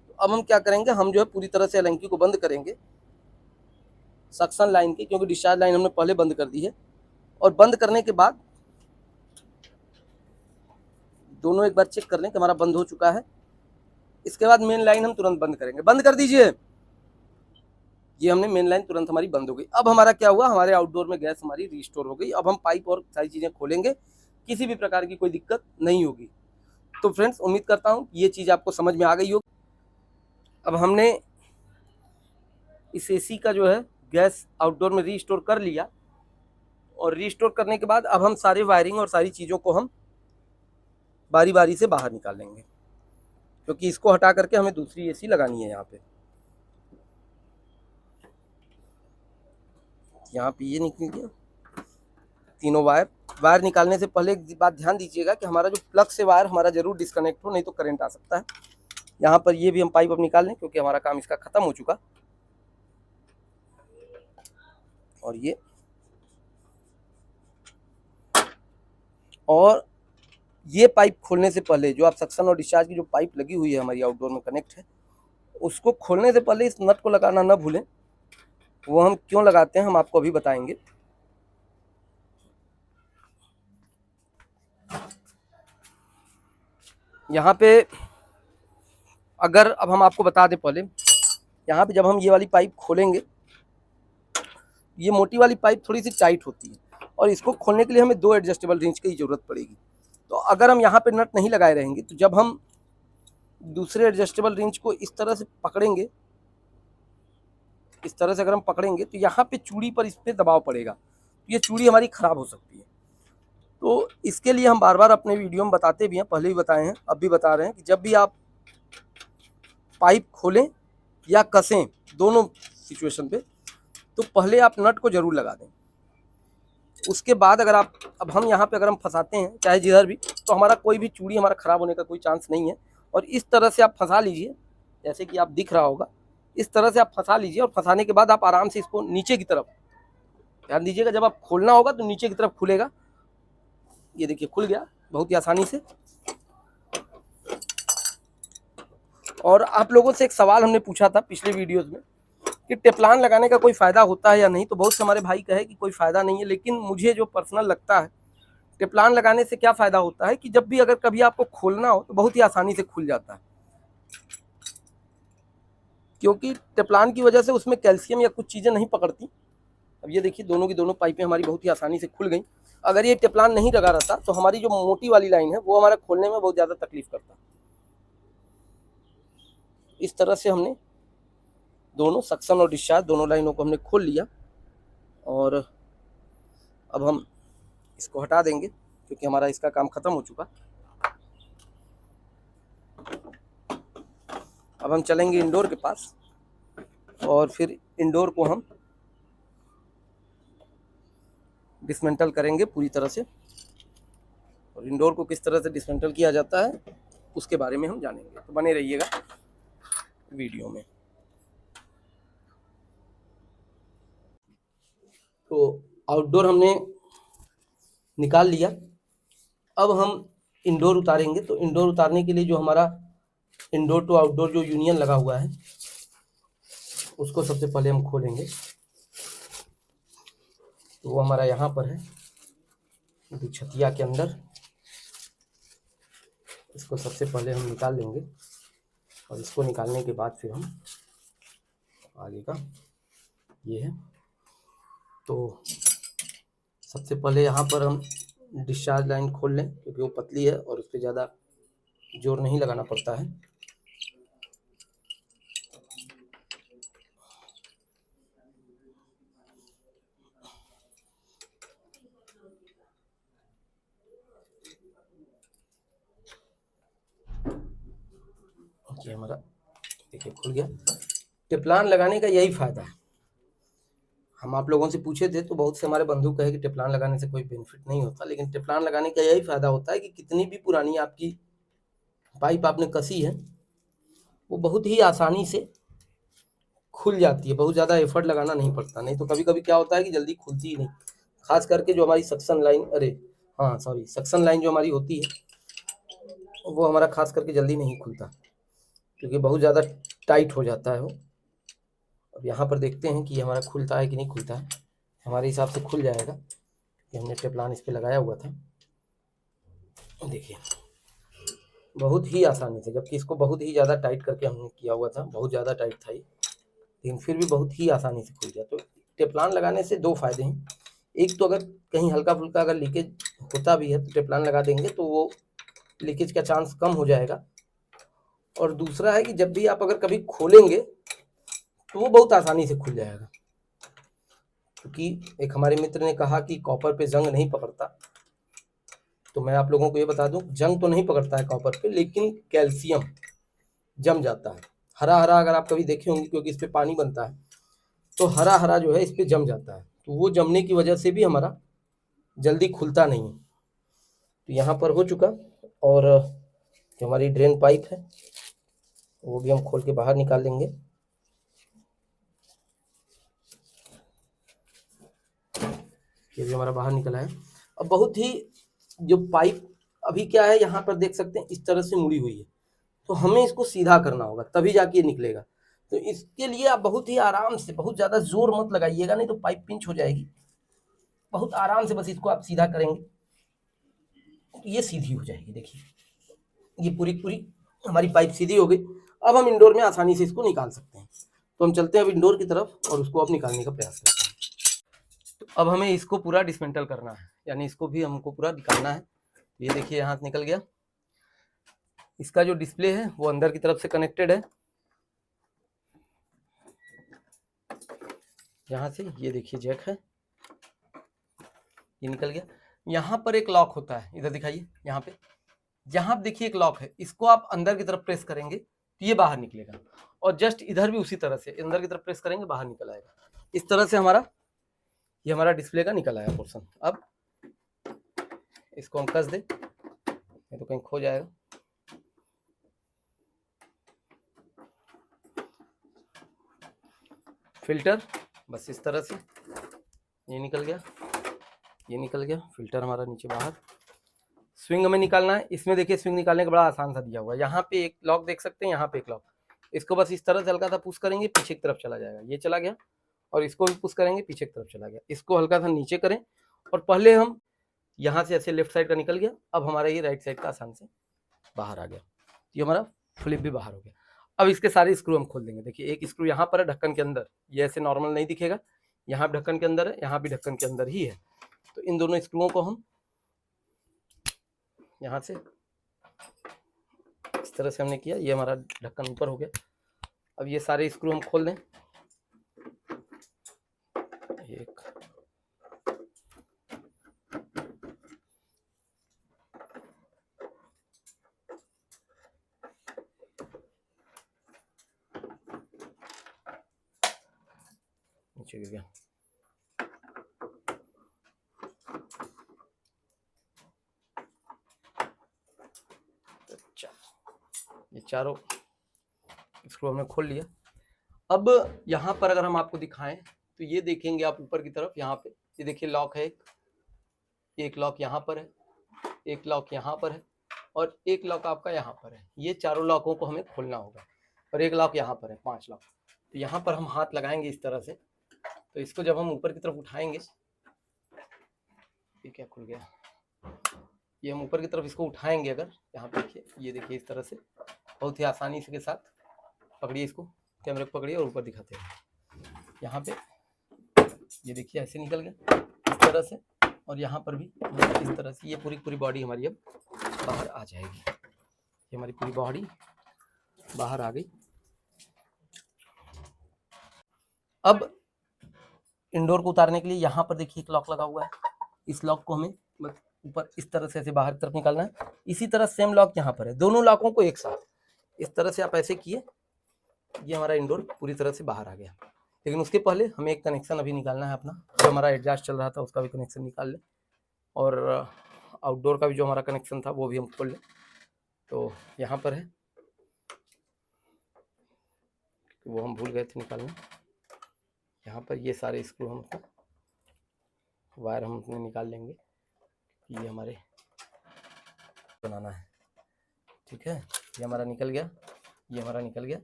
तो अब हम क्या करेंगे, हम जो है पूरी तरह से एलेंकी को बंद करेंगे सक्शन लाइन की, क्योंकि डिस्चार्ज लाइन हमने पहले बंद कर दी है। और बंद करने के बाद दोनों एक बार चेक कर लें कि हमारा बंद हो चुका है। इसके बाद मेन लाइन हम तुरंत बंद करेंगे। बंद कर दीजिए। ये हमने मेन लाइन तुरंत हमारी बंद हो गई। अब हमारा क्या हुआ, हमारे आउटडोर में गैस हमारी रिस्टोर हो गई। अब हम पाइप और सारी चीज़ें खोलेंगे, किसी भी प्रकार की कोई दिक्कत नहीं होगी। तो फ्रेंड्स, उम्मीद करता हूँ ये चीज़ आपको समझ में आ गई होगी। अब हमने इस एसी का जो है गैस आउटडोर में रीस्टोर कर लिया, और रीस्टोर करने के बाद अब हम सारे वायरिंग और सारी चीज़ों को हम बारी बारी से बाहर निकाल लेंगे, क्योंकि इसको हटा करके हमें दूसरी एसी लगानी है। यहाँ पे ये निकल गया तीनों वायर निकालने से पहले एक बात ध्यान दीजिएगा कि हमारा जो प्लग से वायर हमारा जरूर डिस्कनेक्ट हो, नहीं तो करंट आ सकता है। यहाँ पर ये भी हम पाइप अब निकाल लें, क्योंकि हमारा काम इसका खत्म हो चुका। और ये पाइप खोलने से पहले, जो आप सक्शन और डिस्चार्ज की जो पाइप लगी हुई है हमारी आउटडोर में कनेक्ट है, उसको खोलने से पहले इस नट को लगाना ना भूलें। वो हम क्यों लगाते हैं हम आपको अभी बताएंगे। यहाँ पे अगर अब हम आपको बता दें पहले, यहाँ पे जब हम ये वाली पाइप खोलेंगे, ये मोटी वाली पाइप थोड़ी सी टाइट होती है, और इसको खोलने के लिए हमें 2 एडजस्टेबल रिंच की ज़रूरत पड़ेगी। तो अगर हम यहाँ पे नट नहीं लगाए रहेंगे, तो जब हम दूसरे एडजस्टेबल रिंच को इस तरह से पकड़ेंगे, इस तरह से अगर हम पकड़ेंगे, तो यहाँ पे चूड़ी पर इस पर दबाव पड़ेगा, तो ये चूड़ी हमारी ख़राब हो सकती है। तो इसके लिए हम बार बार अपने वीडियो में बताते भी हैं, पहले भी बताए हैं, अब भी बता रहे हैं कि जब भी आप पाइप खोलें या कसें, दोनों सिचुएशन पे, तो पहले आप नट को ज़रूर लगा दें। उसके बाद अगर आप, अब हम यहाँ पे अगर हम फंसाते हैं चाहे जिधर भी, तो हमारा कोई भी चूड़ी हमारा ख़राब होने का कोई चांस नहीं है। और इस तरह से आप फंसा लीजिए, जैसे कि आप दिख रहा होगा, इस तरह से आप फंसा लीजिए। और फंसाने के बाद आप आराम से इसको नीचे की तरफ, ध्यान दीजिएगा, जब आप खोलना होगा तो नीचे की तरफ खुलेगा। ये देखिए खुल गया बहुत ही आसानी से। और आप लोगों से एक सवाल हमने पूछा था पिछले वीडियोस में कि टेफ्लॉन लगाने का कोई फ़ायदा होता है या नहीं। तो बहुत से हमारे भाई कहे कि कोई फ़ायदा नहीं है, लेकिन मुझे जो पर्सनल लगता है, टेफ्लॉन लगाने से क्या फ़ायदा होता है कि जब भी अगर कभी आपको खोलना हो तो बहुत ही आसानी से खुल जाता है, क्योंकि टेफ्लॉन की वजह से उसमें कैल्शियम या कुछ चीज़ें नहीं पकड़ती। अब ये देखिए दोनों की दोनों पाइपें हमारी बहुत ही आसानी से खुल गई। अगर ये टेफ्लॉन नहीं लगा रहता तो हमारी जो मोटी वाली लाइन है वो हमारा खोलने में बहुत ज़्यादा तकलीफ करता। इस तरह से हमने दोनों सक्शन और डिस्चार्ज दोनों लाइनों को हमने खोल लिया, और अब हम इसको हटा देंगे क्योंकि हमारा इसका काम ख़त्म हो चुका। अब हम चलेंगे इंडोर के पास, और फिर इंडोर को हम डिसमेंटल करेंगे पूरी तरह से। और इंडोर को किस तरह से डिसमेंटल किया जाता है उसके बारे में हम जानेंगे, तो बने रहिएगा वीडियो में। तो आउटडोर हमने निकाल लिया, अब हम इंडोर उतारेंगे। तो इंडोर उतारने के लिए जो हमारा इंडोर टू आउटडोर जो यूनियन लगा हुआ है उसको सबसे पहले हम खोलेंगे। तो वो हमारा यहाँ पर है छतिया के अंदर। इसको सबसे पहले हम निकाल लेंगे, और इसको निकालने के बाद फिर हम आगे का ये है। तो सबसे पहले यहाँ पर हम डिस्चार्ज लाइन खोल लें, क्योंकि वो पतली है और उस पर ज़्यादा जोर नहीं लगाना पड़ता है। ये हमारा देखिए खुल गया। टेफ्लॉन लगाने का यही फ़ायदा है। हम आप लोगों से पूछे थे तो बहुत से हमारे बंधु कहे कि टेफ्लॉन लगाने से कोई बेनिफिट नहीं होता, लेकिन टेफ्लॉन लगाने का यही फ़ायदा होता है कि कितनी भी पुरानी आपकी पाइप आपने कसी है वो बहुत ही आसानी से खुल जाती है। बहुत ज़्यादा एफर्ट लगाना नहीं पड़ता। नहीं तो कभी कभी क्या होता है कि जल्दी खुलती ही नहीं। खास करके जो हमारी सक्शन लाइन, सक्शन लाइन जो हमारी होती है वो हमारा खास करके जल्दी नहीं खुलता, क्योंकि बहुत ज़्यादा टाइट हो जाता है वो। अब यहाँ पर देखते हैं कि ये हमारा खुलता है कि नहीं खुलता है। हमारे हिसाब से खुल जाएगा, कि हमने टेफ्लॉन इस पर लगाया हुआ था। देखिए बहुत ही आसानी से, जबकि इसको बहुत ही ज़्यादा टाइट करके हमने किया हुआ था, बहुत ज़्यादा टाइट था ये, लेकिन फिर भी बहुत ही आसानी से खुल गया। तो टेफ्लॉन लगाने से दो फायदे हैं। एक तो अगर कहीं हल्का फुल्का अगर लीकेज होता भी है तो टेफ्लॉन लगा देंगे तो वो लीकेज का चांस कम हो जाएगा। और दूसरा है कि जब भी आप अगर कभी खोलेंगे तो वो बहुत आसानी से खुल जाएगा, क्योंकि एक हमारे मित्र ने कहा कि कॉपर पे जंग नहीं पकड़ता। तो मैं आप लोगों को ये बता दूं, जंग तो नहीं पकड़ता है कॉपर पे, लेकिन कैल्शियम जम जाता है। हरा हरा अगर आप कभी देखे होंगे, क्योंकि इस पे पानी बनता है, तो हरा हरा जो है इस पे जम जाता है। तो वो जमने की वजह से भी हमारा जल्दी खुलता नहीं है। तो यहाँ पर हो चुका। और जो हमारी ड्रेन पाइप है वो भी हम खोल के बाहर निकाल लेंगे। ये भी हमारा बाहर निकला है। अब बहुत ही जो पाइप अभी क्या है, यहाँ पर देख सकते हैं इस तरह से मुड़ी हुई है, तो हमें इसको सीधा करना होगा तभी जाके ये निकलेगा। तो इसके लिए आप बहुत ही आराम से, बहुत ज़्यादा जोर मत लगाइएगा, नहीं तो पाइप पिंच हो जाएगी। बहुत आराम से बस इसको आप सीधा करेंगे तो ये सीधी हो जाएगी। देखिए ये पूरी पूरी हमारी पाइप सीधी हो गई। अब हम इंडोर में आसानी से इसको निकाल सकते हैं। तो हम चलते हैं अब इंडोर की तरफ और उसको अब निकालने का प्रयास करते हैं। तो अब हमें इसको पूरा डिसमेंटल करना है, यानी इसको भी हमको पूरा निकालना है। ये देखिए यहाँ से निकल गया। इसका जो डिस्प्ले है वो अंदर की तरफ से कनेक्टेड है यहाँ से। ये देखिए जैक है, ये निकल गया। यहाँ पर एक लॉक होता है, इधर दिखाइए, यहाँ पे जहाँ आप देखिए एक लॉक है, इसको आप अंदर की तरफ प्रेस करेंगे तो ये बाहर निकलेगा। और जस्ट इधर भी उसी तरह से अंदर की तरफ प्रेस करेंगे, बाहर निकल आएगा। इस तरह से ये हमारा डिस्प्ले का निकल आया पोर्शन। अब इसको हम कस दे, नहीं तो कहीं खो जाएगा। फिल्टर बस इस तरह से ये निकल गया, ये निकल गया। फिल्टर हमारा नीचे बाहर। स्विंग हमें निकालना है। इसमें देखिए स्विंग निकालने का बड़ा आसान सा दिया हुआ है। यहाँ पे एक लॉक देख सकते हैं, यहाँ पे एक लॉक। इसको बस इस तरह से हल्का सा पुश करेंगे, पीछे की तरफ चला जाएगा, ये चला गया। और इसको भी पुश करेंगे, पीछे की तरफ चला गया। इसको हल्का सा नीचे करें और पहले हम यहाँ से ऐसे लेफ्ट साइड का निकल गया। अब हमारा ये राइट साइड का आसान से बाहर आ गया। ये हमारा फ्लिप भी बाहर हो गया। अब इसके सारे स्क्रू हम खोल देंगे। देखिए एक स्क्रू यहाँ पर है ढक्कन के अंदर, ये ऐसे नॉर्मल नहीं दिखेगा, यहाँ भी ढक्कन के अंदर है, यहाँ भी ढक्कन के अंदर ही है। तो इन दोनों स्क्रूओं को हम यहाँ से इस तरह से हमने किया, ये हमारा ढक्कन ऊपर हो गया। अब ये सारे स्क्रू हम खोल दें। एक, नीचे गिर गया। ये चारों स्क्रू हमने खोल लिया। अब यहाँ पर अगर हम आपको दिखाएं तो ये देखेंगे आप ऊपर की तरफ, यहाँ पे ये देखिए लॉक है। एक लॉक यहाँ पर है, एक लॉक यहाँ पर है और एक लॉक आपका यहाँ पर है। ये चारों लॉकों को हमें खोलना होगा। और एक लॉक यहाँ पर है, 5 लॉक। तो यहाँ पर हम हाथ लगाएंगे इस तरह से। तो इसको जब हम ऊपर की तरफ उठाएंगे, ये क्या खुल गया, ये हम ऊपर की तरफ इसको उठाएंगे अगर, यहाँ पे देखिए, ये देखिए इस तरह से बहुत ही आसानी से के साथ पकड़िए इसको, कैमरे को पकड़िए और ऊपर दिखाते हैं। यहाँ पे ये देखिए ऐसे निकल गया इस तरह से, और यहाँ पर भी इस तरह से। ये पूरी पूरी बॉडी हमारी अब बाहर आ जाएगी। ये हमारी पूरी बॉडी बाहर आ गई। अब इंडोर को उतारने के लिए यहाँ पर देखिए एक लॉक लगा हुआ है। इस लॉक को हमें ऊपर इस तरह से ऐसे बाहर की तरफ निकालना है। इसी तरह सेम लॉक यहाँ पर है, दोनों लॉकों को एक साथ इस तरह से आप ऐसे किए, ये हमारा इंडोर पूरी तरह से बाहर आ गया। लेकिन उसके पहले हमें एक कनेक्शन अभी निकालना है अपना, जो हमारा एडजस्ट चल रहा था उसका भी कनेक्शन निकाल ले, और आउटडोर का भी जो हमारा कनेक्शन था वो भी हम खोल लें। तो यहाँ पर है, वो हम भूल गए थे निकालना। यहाँ पर ये सारे स्क्रू हम वायर हम अपने निकाल लेंगे, ये हमारे बनाना है। ठीक है, ये हमारा निकल गया, ये हमारा निकल गया।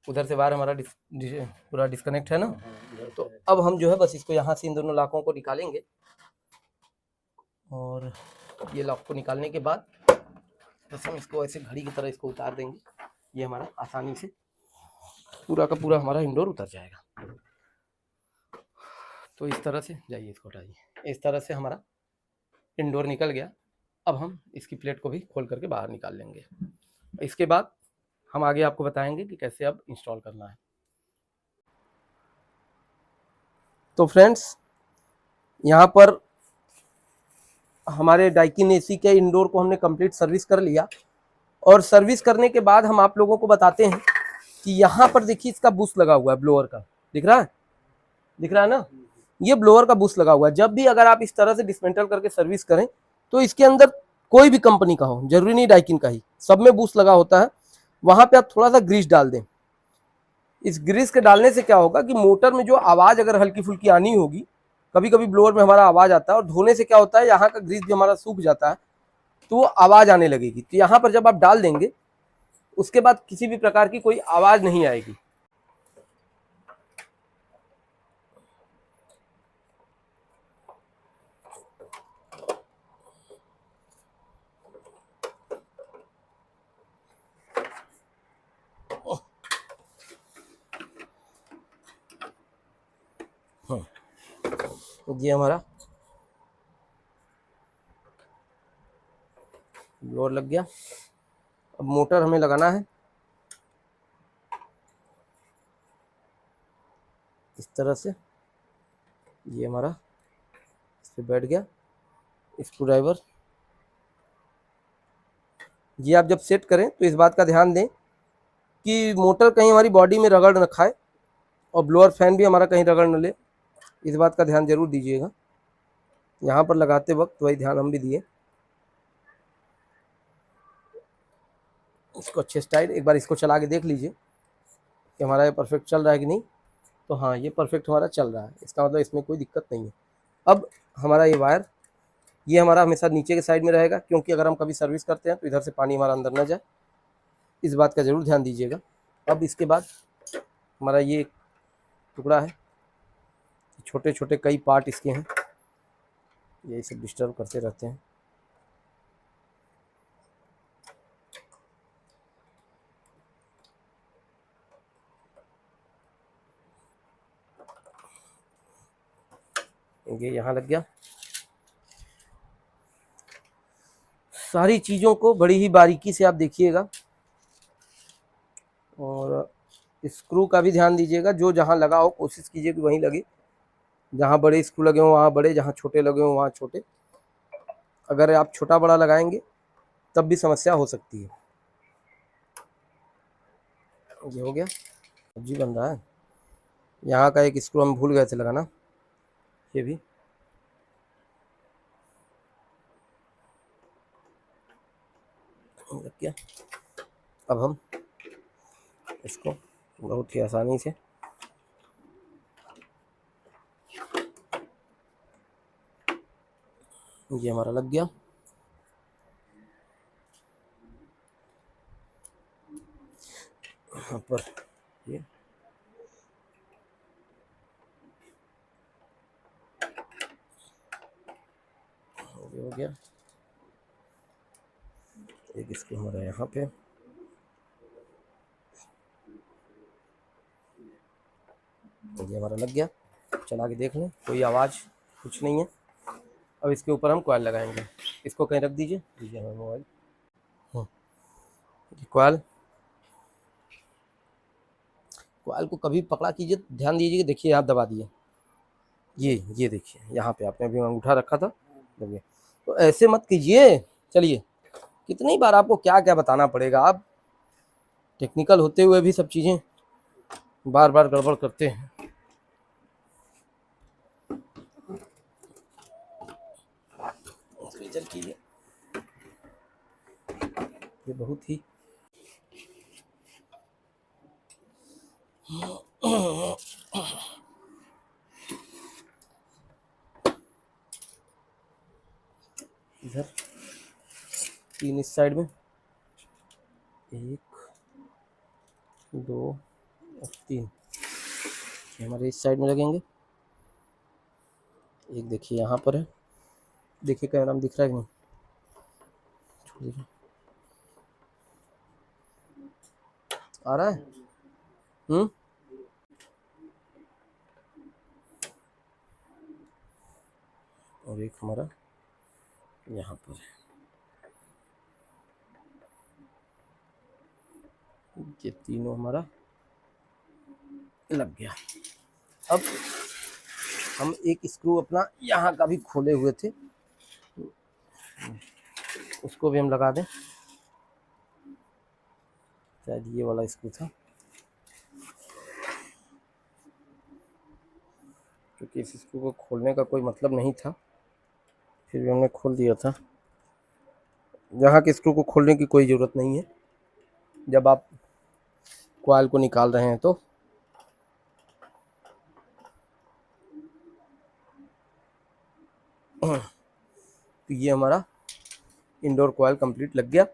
उधर से वायर हमारा पूरा डिस्कनेक्ट है ना। तो अब हम जो है बस इसको यहाँ से इन दोनों लॉकों को निकालेंगे, और ये लॉक को निकालने के बाद बस हम इसको ऐसे घड़ी की तरह इसको उतार देंगे। ये हमारा आसानी से पूरा का पूरा हमारा इंडोर उतर जाएगा। तो इस तरह से जाइए, इसको हटाइए, इस तरह से हमारा इंडोर निकल गया। अब हम इसकी प्लेट को भी खोल करके बाहर निकाल लेंगे। इसके बाद हम आगे आपको बताएंगे कि कैसे अब इंस्टॉल करना है। तो फ्रेंड्स, यहाँ पर हमारे डाइकिन एसी के इंडोर को हमने कंप्लीट सर्विस कर लिया, और सर्विस करने के बाद हम आप लोगों को बताते हैं कि यहाँ पर देखिए इसका बूस्ट लगा हुआ है, ब्लोअर का, दिख रहा है, दिख रहा है ना। ये ब्लोअर का बूस्ट लगा हुआ है। जब भी अगर आप इस तरह से डिसमेंटल करके सर्विस करें तो इसके अंदर कोई भी कंपनी का हो, जरूरी नहीं डाइकिन का ही, सब में बूस्ट लगा होता है। वहां पे आप थोड़ा सा ग्रीस डाल दें। इस ग्रीस के डालने से क्या होगा कि मोटर में जो आवाज अगर हल्की फुल्की आनी होगी, कभी कभी ब्लोअर में हमारा आवाज आता है, और धोने से क्या होता है यहाँ का ग्रीस भी हमारा सूख जाता है, तो वो आवाज आने लगेगी। तो यहाँ पर जब आप डाल देंगे उसके बाद किसी भी प्रकार की कोई आवाज नहीं आएगी। ये हमारा ब्लोअर लग गया। अब मोटर हमें लगाना है इस तरह से। ये हमारा इस पे बैठ गया स्क्रू ड्राइवर। ये आप जब सेट करें तो इस बात का ध्यान दें कि मोटर कहीं हमारी बॉडी में रगड़ न खाए, और ब्लोअर फैन भी हमारा कहीं रगड़ न ले। इस बात का ध्यान जरूर दीजिएगा। यहाँ पर लगाते वक्त वही ध्यान हम भी दिए। इसको अच्छे से टाइट, एक बार इसको चला के देख लीजिए कि हमारा ये परफेक्ट चल रहा है कि नहीं। तो हाँ, ये परफेक्ट हमारा चल रहा है, इसका मतलब इसमें कोई दिक्कत नहीं है। अब हमारा ये वायर, ये हमारा हमेशा नीचे के साइड में रहेगा, क्योंकि अगर हम कभी सर्विस करते हैं तो इधर से पानी हमारा अंदर ना जाए, इस बात का ज़रूर ध्यान दीजिएगा। अब इसके बाद हमारा ये टुकड़ा है, छोटे छोटे कई पार्ट इसके हैं, ये सब डिस्टर्ब करते रहते हैं। ये यहाँ लग गया। सारी चीज़ों को बड़ी ही बारीकी से आप देखिएगा, और स्क्रू का भी ध्यान दीजिएगा। जो जहाँ लगा हो कोशिश कीजिए कि वहीं लगे। जहाँ बड़े स्क्रू लगे हों वहाँ बड़े, जहाँ छोटे लगे हों वहाँ छोटे। अगर आप छोटा बड़ा लगाएंगे तब भी समस्या हो सकती है। ये हो गया, सब्जी बन रहा है। यहाँ का एक स्क्रू हम भूल गए थे लगाना, ये भी लग गया। अब हम इसको बहुत ही आसानी से ये हमारा लग गया। यहाँ पर ये हो गया। एक इसको हमारा यहाँ पे, ये हमारा लग गया। चला के देख लें, कोई आवाज़ कुछ नहीं है। अब इसके ऊपर हम कॉइल लगाएंगे। इसको कहीं रख दीजिए हमें मोबाइल। कॉइल को कभी पकड़ा कीजिए, ध्यान दीजिए, देखिए आप दबा दिए, ये देखिए यहाँ पे आपने अभी अंगूठा रखा था दब गया। तो ऐसे मत कीजिए। चलिए, कितनी बार आपको क्या क्या बताना पड़ेगा, आप टेक्निकल होते हुए भी सब चीज़ें बार बार गड़बड़ करते हैं। चल कीजिए, ये बहुत ही इधर 3 इस साइड में, 1 2 और 3 हमारे इस साइड में लगेंगे। एक देखिए यहाँ पर है, देखिए कैमरा में दिख रहा है कि नहीं, देखिए आ रहा है। और एक हमारा यहाँ पर है, ये तीनों हमारा लग गया। अब हम एक स्क्रू अपना यहाँ का भी खोले हुए थे, उसको भी हम लगा दें। शायद ये वाला स्क्रू था, क्योंकि इस स्क्रू को खोलने का कोई मतलब नहीं था, फिर भी हमने खोल दिया था। यहाँ के स्क्रू को खोलने की कोई ज़रूरत नहीं है जब आप कॉइल को निकाल रहे हैं। तो ये हमारा इंडोर कॉइल कंप्लीट लग गया।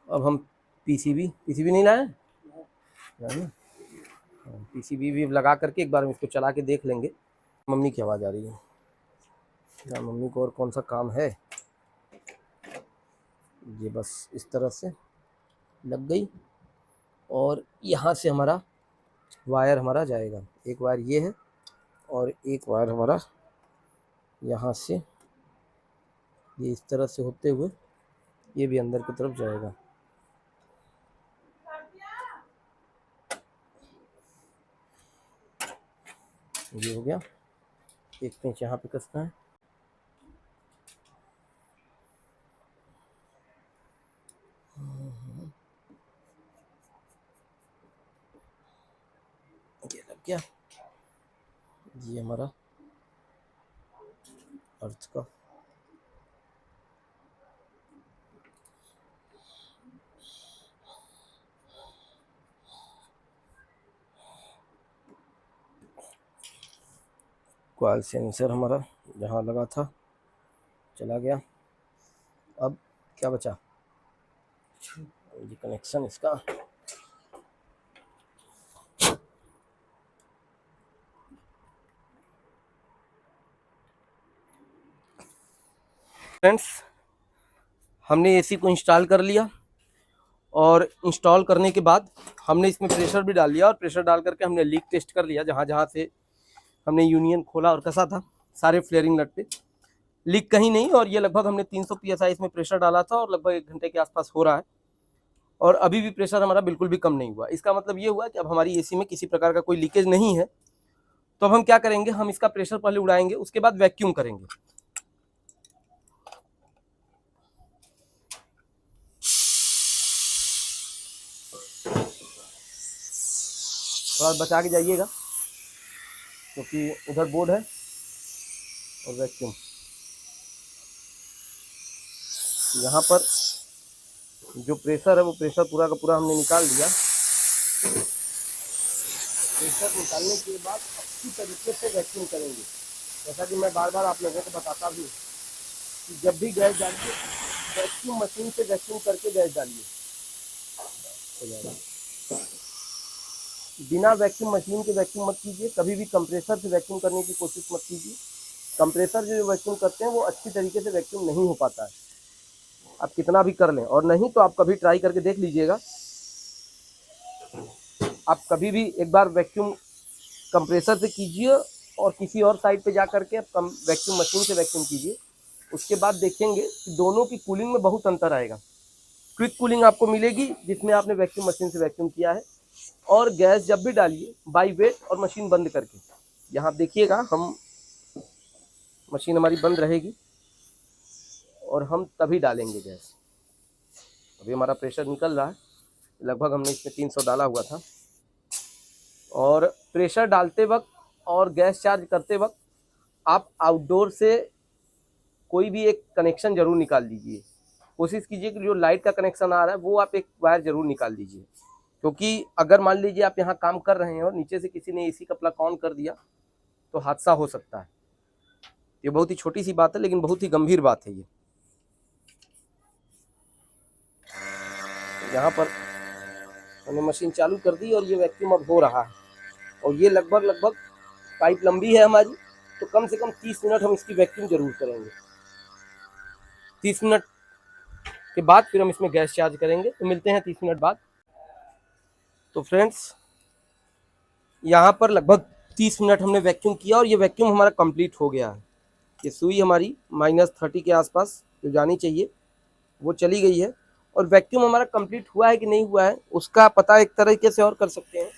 अब हम पीसीबी नहीं लाए, पीसीबी भी लगा करके एक बार हम इसको चला के देख लेंगे। मम्मी की आवाज़ आ रही है या मम्मी को और कौन सा काम है। ये बस इस तरह से लग गई और यहाँ से हमारा वायर हमारा जाएगा। एक वायर ये है और एक वायर हमारा यहाँ से ये इस तरह से होते हुए ये भी अंदर की तरफ जाएगा। ये हो गया। एक पेंच यहाँ पे कसना है। ये लग गया। ये हमारा अर्थ का कॉइल सेंसर हमारा जहाँ लगा था चला गया। अब क्या बचा, ये कनेक्शन इसका। फ्रेंड्स, हमने एसी को इंस्टॉल कर लिया और इंस्टॉल करने के बाद हमने इसमें प्रेशर भी डाल लिया और प्रेशर डाल करके हमने लीक टेस्ट कर लिया। जहाँ जहाँ से हमने यूनियन खोला और कसा था सारे फ्लेयरिंग नट पे लीक कहीं नहीं। और ये लगभग हमने 300 PSI इसमें प्रेशर डाला था और लगभग 1 घंटे के आसपास हो रहा है और अभी भी प्रेशर हमारा बिल्कुल भी कम नहीं हुआ। इसका मतलब ये हुआ कि अब हमारी एसी में किसी प्रकार का कोई लीकेज नहीं है। तो अब हम क्या करेंगे, हम इसका प्रेशर पहले उड़ाएंगे, उसके बाद वैक्यूम करेंगे। थोड़ा बचा के जाइएगा क्योंकि उधर बोर्ड है और वैक्यूम यहाँ पर जो प्रेशर है वो प्रेशर पूरा का पूरा हमने निकाल दिया। प्रेशर निकालने के बाद अच्छी तरीके से वैक्यूम करेंगे। जैसा कि मैं बार बार आप लोगों को बताता भी कि जब भी गैस डालिए वैक्यूम मशीन से वैक्यूम करके गैस डालिए। बिना वैक्यूम मशीन के वैक्यूम मत कीजिए, कभी भी कंप्रेसर से वैक्यूम करने की कोशिश मत कीजिए। कंप्रेसर जो वैक्यूम करते हैं वो अच्छी तरीके से वैक्यूम नहीं हो पाता है, आप कितना भी कर लें। और नहीं तो आप कभी ट्राई करके देख लीजिएगा, आप कभी भी एक बार वैक्यूम कंप्रेसर से कीजिए और किसी और साइड पे जा करके आप वैक्यूम मशीन से वैक्यूम कीजिए। उसके बाद देखेंगे कि दोनों की कूलिंग में बहुत अंतर आएगा। क्विक कूलिंग आपको मिलेगी जिसमें आपने वैक्यूम मशीन से वैक्यूम किया है। और गैस जब भी डालिए बाई वेट और मशीन बंद करके। यहाँ देखिएगा, हम मशीन हमारी बंद रहेगी और हम तभी डालेंगे गैस। अभी हमारा प्रेशर निकल रहा है, लगभग हमने इसमें 300 डाला हुआ था। और प्रेशर डालते वक्त और गैस चार्ज करते वक्त आप आउटडोर से कोई भी एक कनेक्शन जरूर निकाल लीजिए। कोशिश कीजिए कि जो लाइट का कनेक्शन आ रहा है वो आप एक वायर जरूर निकाल दीजिए, क्योंकि अगर मान लीजिए आप यहाँ काम कर रहे हैं और नीचे से किसी ने एसी का प्लग ऑन कर दिया तो हादसा हो सकता है। ये बहुत ही छोटी सी बात है लेकिन बहुत ही गंभीर बात है ये। यहाँ पर हमने मशीन चालू कर दी और ये वैक्यूम अब हो रहा है। और ये लगभग पाइप लंबी है हमारी, तो कम से कम 30 मिनट हम इसकी वैक्यूम जरूर करेंगे। 30 मिनट के बाद फिर हम इसमें गैस चार्ज करेंगे। तो मिलते हैं 30 मिनट बाद। तो फ्रेंड्स, यहाँ पर लगभग 30 मिनट हमने वैक्यूम किया और ये वैक्यूम हमारा कंप्लीट हो गया है। ये सुई हमारी -30 के आसपास जो जानी चाहिए वो चली गई है। और वैक्यूम हमारा कंप्लीट हुआ है कि नहीं हुआ है उसका पता एक तरीके से और कर सकते हैं।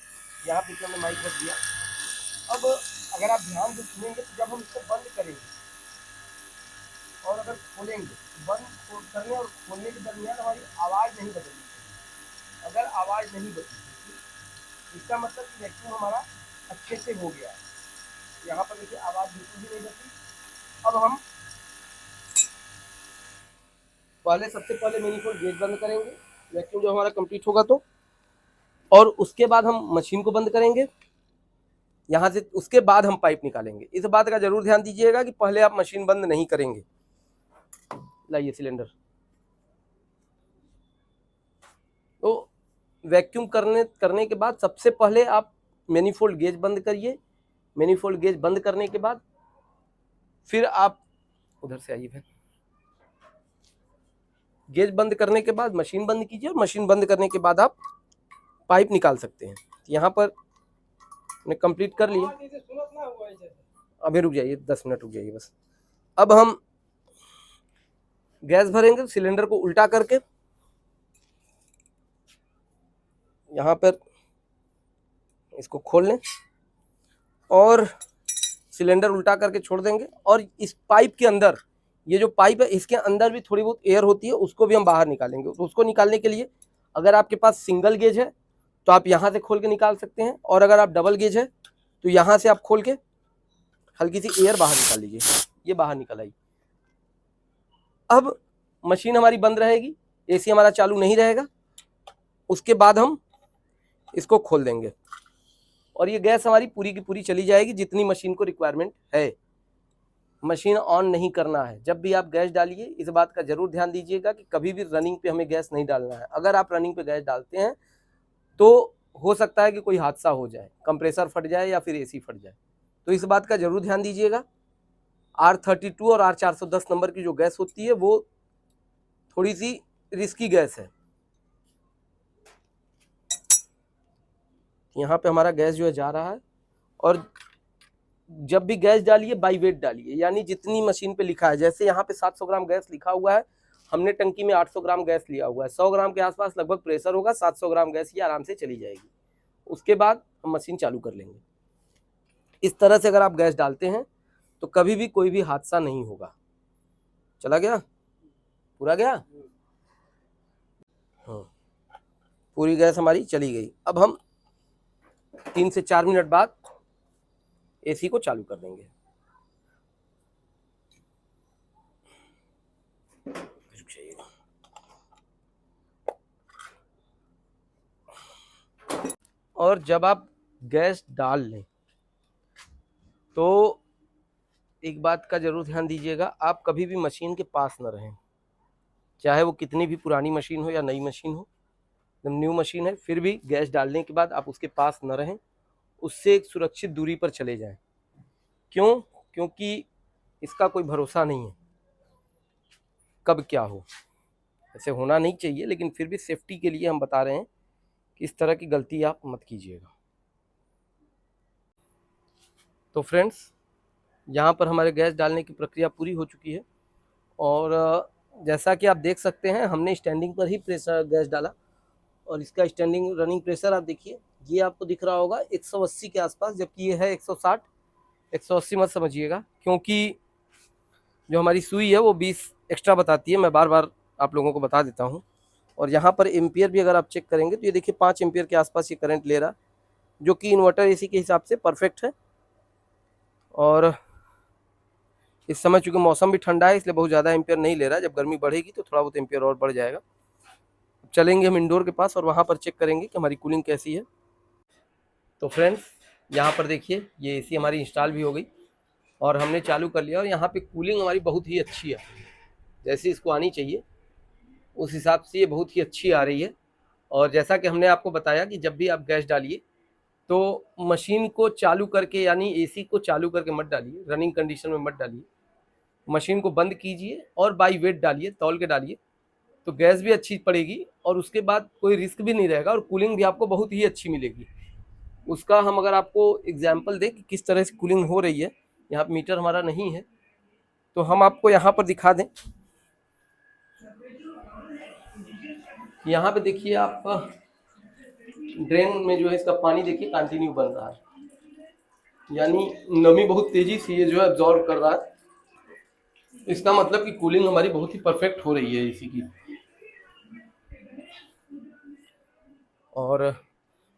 यहाँ पे हमने माइक रख दिया। अब अगर आप ध्यान से सुनेंगे तो जब हम इसको बंद करेंगे और अगर खोलेंगे, बंद करने और खोलने के दरमियान हमारी आवाज़ नहीं बदलेगी। अगर आवाज़ नहीं बदलेगी इसका मतलब कि वैक्यूम हमारा अच्छे से हो गया है। यहाँ पर देखिए आवाज़ बिल्कुल भी नहीं बदली। अब हम सबसे पहले मैनिफोल्ड गेज बंद करेंगे, वैक्यूम जब हमारा कंप्लीट होगा तो। और उसके बाद हम मशीन को बंद करेंगे यहाँ से। उसके बाद हम पाइप निकालेंगे। इस बात का जरूर ध्यान दीजिएगा कि पहले आप मशीन बंद नहीं करेंगे। लाइए सिलेंडर। तो वैक्यूम करने के बाद सबसे पहले आप मैनिफोल्ड गेज बंद करिए। मैनिफोल्ड गेज बंद करने के बाद फिर आप उधर से आइए। गेज बंद करने के बाद मशीन बंद कीजिए और मशीन बंद करने के बाद आप पाइप निकाल सकते हैं। यहाँ पर हमने कंप्लीट कर लिया। अभी रुक जाइए, 10 मिनट रुक जाइए बस। अब हम गैस भरेंगे सिलेंडर को उल्टा करके। यहाँ पर इसको खोल लें और सिलेंडर उल्टा करके छोड़ देंगे। और इस पाइप के अंदर, ये जो पाइप है इसके अंदर भी थोड़ी बहुत एयर होती है, उसको भी हम बाहर निकालेंगे। तो उसको निकालने के लिए अगर आपके पास सिंगल गेज है तो आप यहाँ से खोल के निकाल सकते हैं, और अगर आप डबल गेज है तो यहाँ से आप खोल के हल्की सी एयर बाहर निकाल लीजिए। ये बाहर निकल आई। अब मशीन हमारी बंद रहेगी, एसी हमारा चालू नहीं रहेगा। उसके बाद हम इसको खोल देंगे और ये गैस हमारी पूरी की पूरी चली जाएगी जितनी मशीन को रिक्वायरमेंट है। मशीन ऑन नहीं करना है। जब भी आप गैस डालिए इस बात का जरूर ध्यान दीजिएगा कि कभी भी रनिंग पे हमें गैस नहीं डालना है। अगर आप रनिंग पे गैस डालते हैं तो हो सकता है कि कोई हादसा हो जाए, कंप्रेसर फट जाए या फिर एसी फट जाए। तो इस बात का जरूर ध्यान दीजिएगा। R32 और R410 नंबर की जो गैस होती है वो थोड़ी सी रिस्की गैस है। यहाँ पे हमारा गैस जो है जा रहा है। और जब भी गैस डालिए बाई वेट डालिए, यानी जितनी मशीन पे लिखा है। जैसे यहाँ पे 700 ग्राम गैस लिखा हुआ है, हमने टंकी में 800 ग्राम गैस लिया हुआ है। 100 ग्राम के आसपास लगभग प्रेशर होगा, 700 ग्राम गैस ये आराम से चली जाएगी। उसके बाद हम मशीन चालू कर लेंगे। इस तरह से अगर आप गैस डालते हैं तो कभी भी कोई भी हादसा नहीं होगा। चला गया? पूरा गया? हाँ, पूरी गैस हमारी चली गई। अब हम 3 से 4 मिनट बाद एसी को चालू कर देंगे। और जब आप गैस डाल लें तो एक बात का जरूर ध्यान दीजिएगा, आप कभी भी मशीन के पास न रहें। चाहे वो कितनी भी पुरानी मशीन हो या नई मशीन हो। जब न्यू मशीन है फिर भी गैस डालने के बाद आप उसके पास न रहें, उससे एक सुरक्षित दूरी पर चले जाएं। क्यों? क्योंकि इसका कोई भरोसा नहीं है कब क्या हो। ऐसे होना नहीं चाहिए, लेकिन फिर भी सेफ्टी के लिए हम बता रहे हैं कि इस तरह की गलती आप मत कीजिएगा। तो फ्रेंड्स, यहाँ पर हमारे गैस डालने की प्रक्रिया पूरी हो चुकी है और जैसा कि आप देख सकते हैं हमने स्टैंडिंग पर ही प्रेशर गैस डाला और इसका स्टैंडिंग रनिंग प्रेशर आप देखिए, ये आपको दिख रहा होगा 180 के आसपास, जबकि ये है 160। 180 मत समझिएगा, क्योंकि जो हमारी सुई है वो 20 एक्स्ट्रा बताती है, मैं बार बार आप लोगों को बता देता हूँ। और यहाँ पर एम्पियर भी अगर आप चेक करेंगे तो ये देखिए 5 एम्पियर के आसपास ये करंट ले रहा, जो कि इन्वर्टर एसी के हिसाब से परफेक्ट है। और इस समय चूंकि मौसम भी ठंडा है इसलिए बहुत ज़्यादा एम्पियर नहीं ले रहा है, जब गर्मी बढ़ेगी तो थोड़ा बहुत एम्पियर और बढ़ जाएगा। चलेंगे हम इंडोर के पास और वहाँ पर चेक करेंगे कि हमारी कूलिंग कैसी है। तो फ्रेंड्स, यहाँ पर देखिए ये एसी हमारी इंस्टॉल भी हो गई और हमने चालू कर लिया और यहाँ पे कूलिंग हमारी बहुत ही अच्छी है, जैसे इसको आनी चाहिए उस हिसाब से ये बहुत ही अच्छी आ रही है। और जैसा कि हमने आपको बताया कि जब भी आप गैस डालिए तो मशीन को चालू करके, यानी एसी को चालू करके मत डालिए, रनिंग कंडीशन में मत डालिए, मशीन को बंद कीजिए और बाई वेट डालिए, तौल के डालिए, तो गैस भी अच्छी पड़ेगी और उसके बाद कोई रिस्क भी नहीं रहेगा और कूलिंग भी आपको बहुत ही अच्छी मिलेगी। उसका हम अगर आपको एग्जाम्पल दें कि किस तरह से कूलिंग हो रही है, यहाँ पर मीटर हमारा नहीं है तो हम आपको यहाँ पर दिखा दें। यहाँ पे देखिए आप ड्रेन में जो है इसका पानी देखिए कंटिन्यू बन रहा है, यानी नमी बहुत तेजी से ये जो है एब्जॉर्ब कर रहा है। इसका मतलब कि कूलिंग हमारी बहुत ही परफेक्ट हो रही है एसी की। और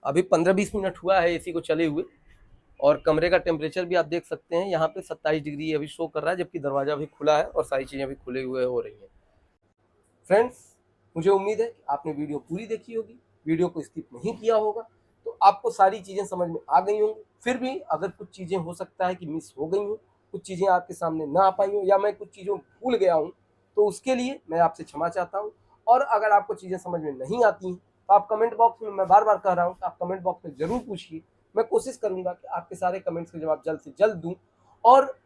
अभी 15-20 मिनट हुआ है एसी को चले हुए और कमरे का टेम्परेचर भी आप देख सकते हैं, यहाँ पे 27 डिग्री अभी शो कर रहा है, जबकि दरवाज़ा भी खुला है और सारी चीज़ें भी खुले हुए हो रही हैं। फ्रेंड्स, मुझे उम्मीद है कि आपने वीडियो पूरी देखी होगी, वीडियो को स्किप नहीं किया होगा, तो आपको सारी चीज़ें समझ में आ गई होंगी। फिर भी अगर कुछ चीज़ें हो सकता है कि मिस हो गई हों, कुछ चीज़ें आपके सामने ना आ पाई हों या मैं कुछ चीज़ों भूल गया हूँ, तो उसके लिए मैं आपसे क्षमा चाहता हूँ। और अगर आपको चीज़ें समझ में नहीं आती हैं तो आप कमेंट बॉक्स में, मैं बार बार कह रहा हूँ कि आप कमेंट बॉक्स में ज़रूर पूछिए, मैं कोशिश करूँगा कि आपके सारे कमेंट्स के जवाब जल्द से जल्द दूँ। और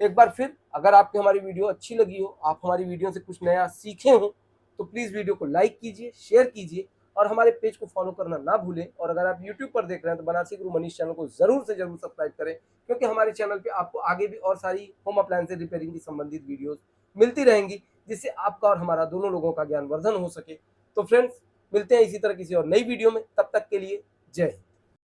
एक बार फिर, अगर आपको हमारी वीडियो अच्छी लगी हो, आप हमारी वीडियो से कुछ नया सीखे हो, तो प्लीज़ वीडियो को लाइक कीजिए, शेयर कीजिए और हमारे पेज को फॉलो करना ना भूलें। और अगर आप यूट्यूब पर देख रहे हैं तो बनारसी गुरु मनीष चैनल को ज़रूर से ज़रूर सब्सक्राइब करें, क्योंकि हमारे चैनल पे आपको आगे भी और सारी होम अप्लायंसेज रिपेयरिंग की संबंधित वीडियोस मिलती रहेंगी, जिससे आपका और हमारा दोनों लोगों का ज्ञानवर्धन हो सके। तो फ्रेंड्स, मिलते हैं इसी तरह किसी और नई वीडियो में, तब तक के लिए जय हिंद।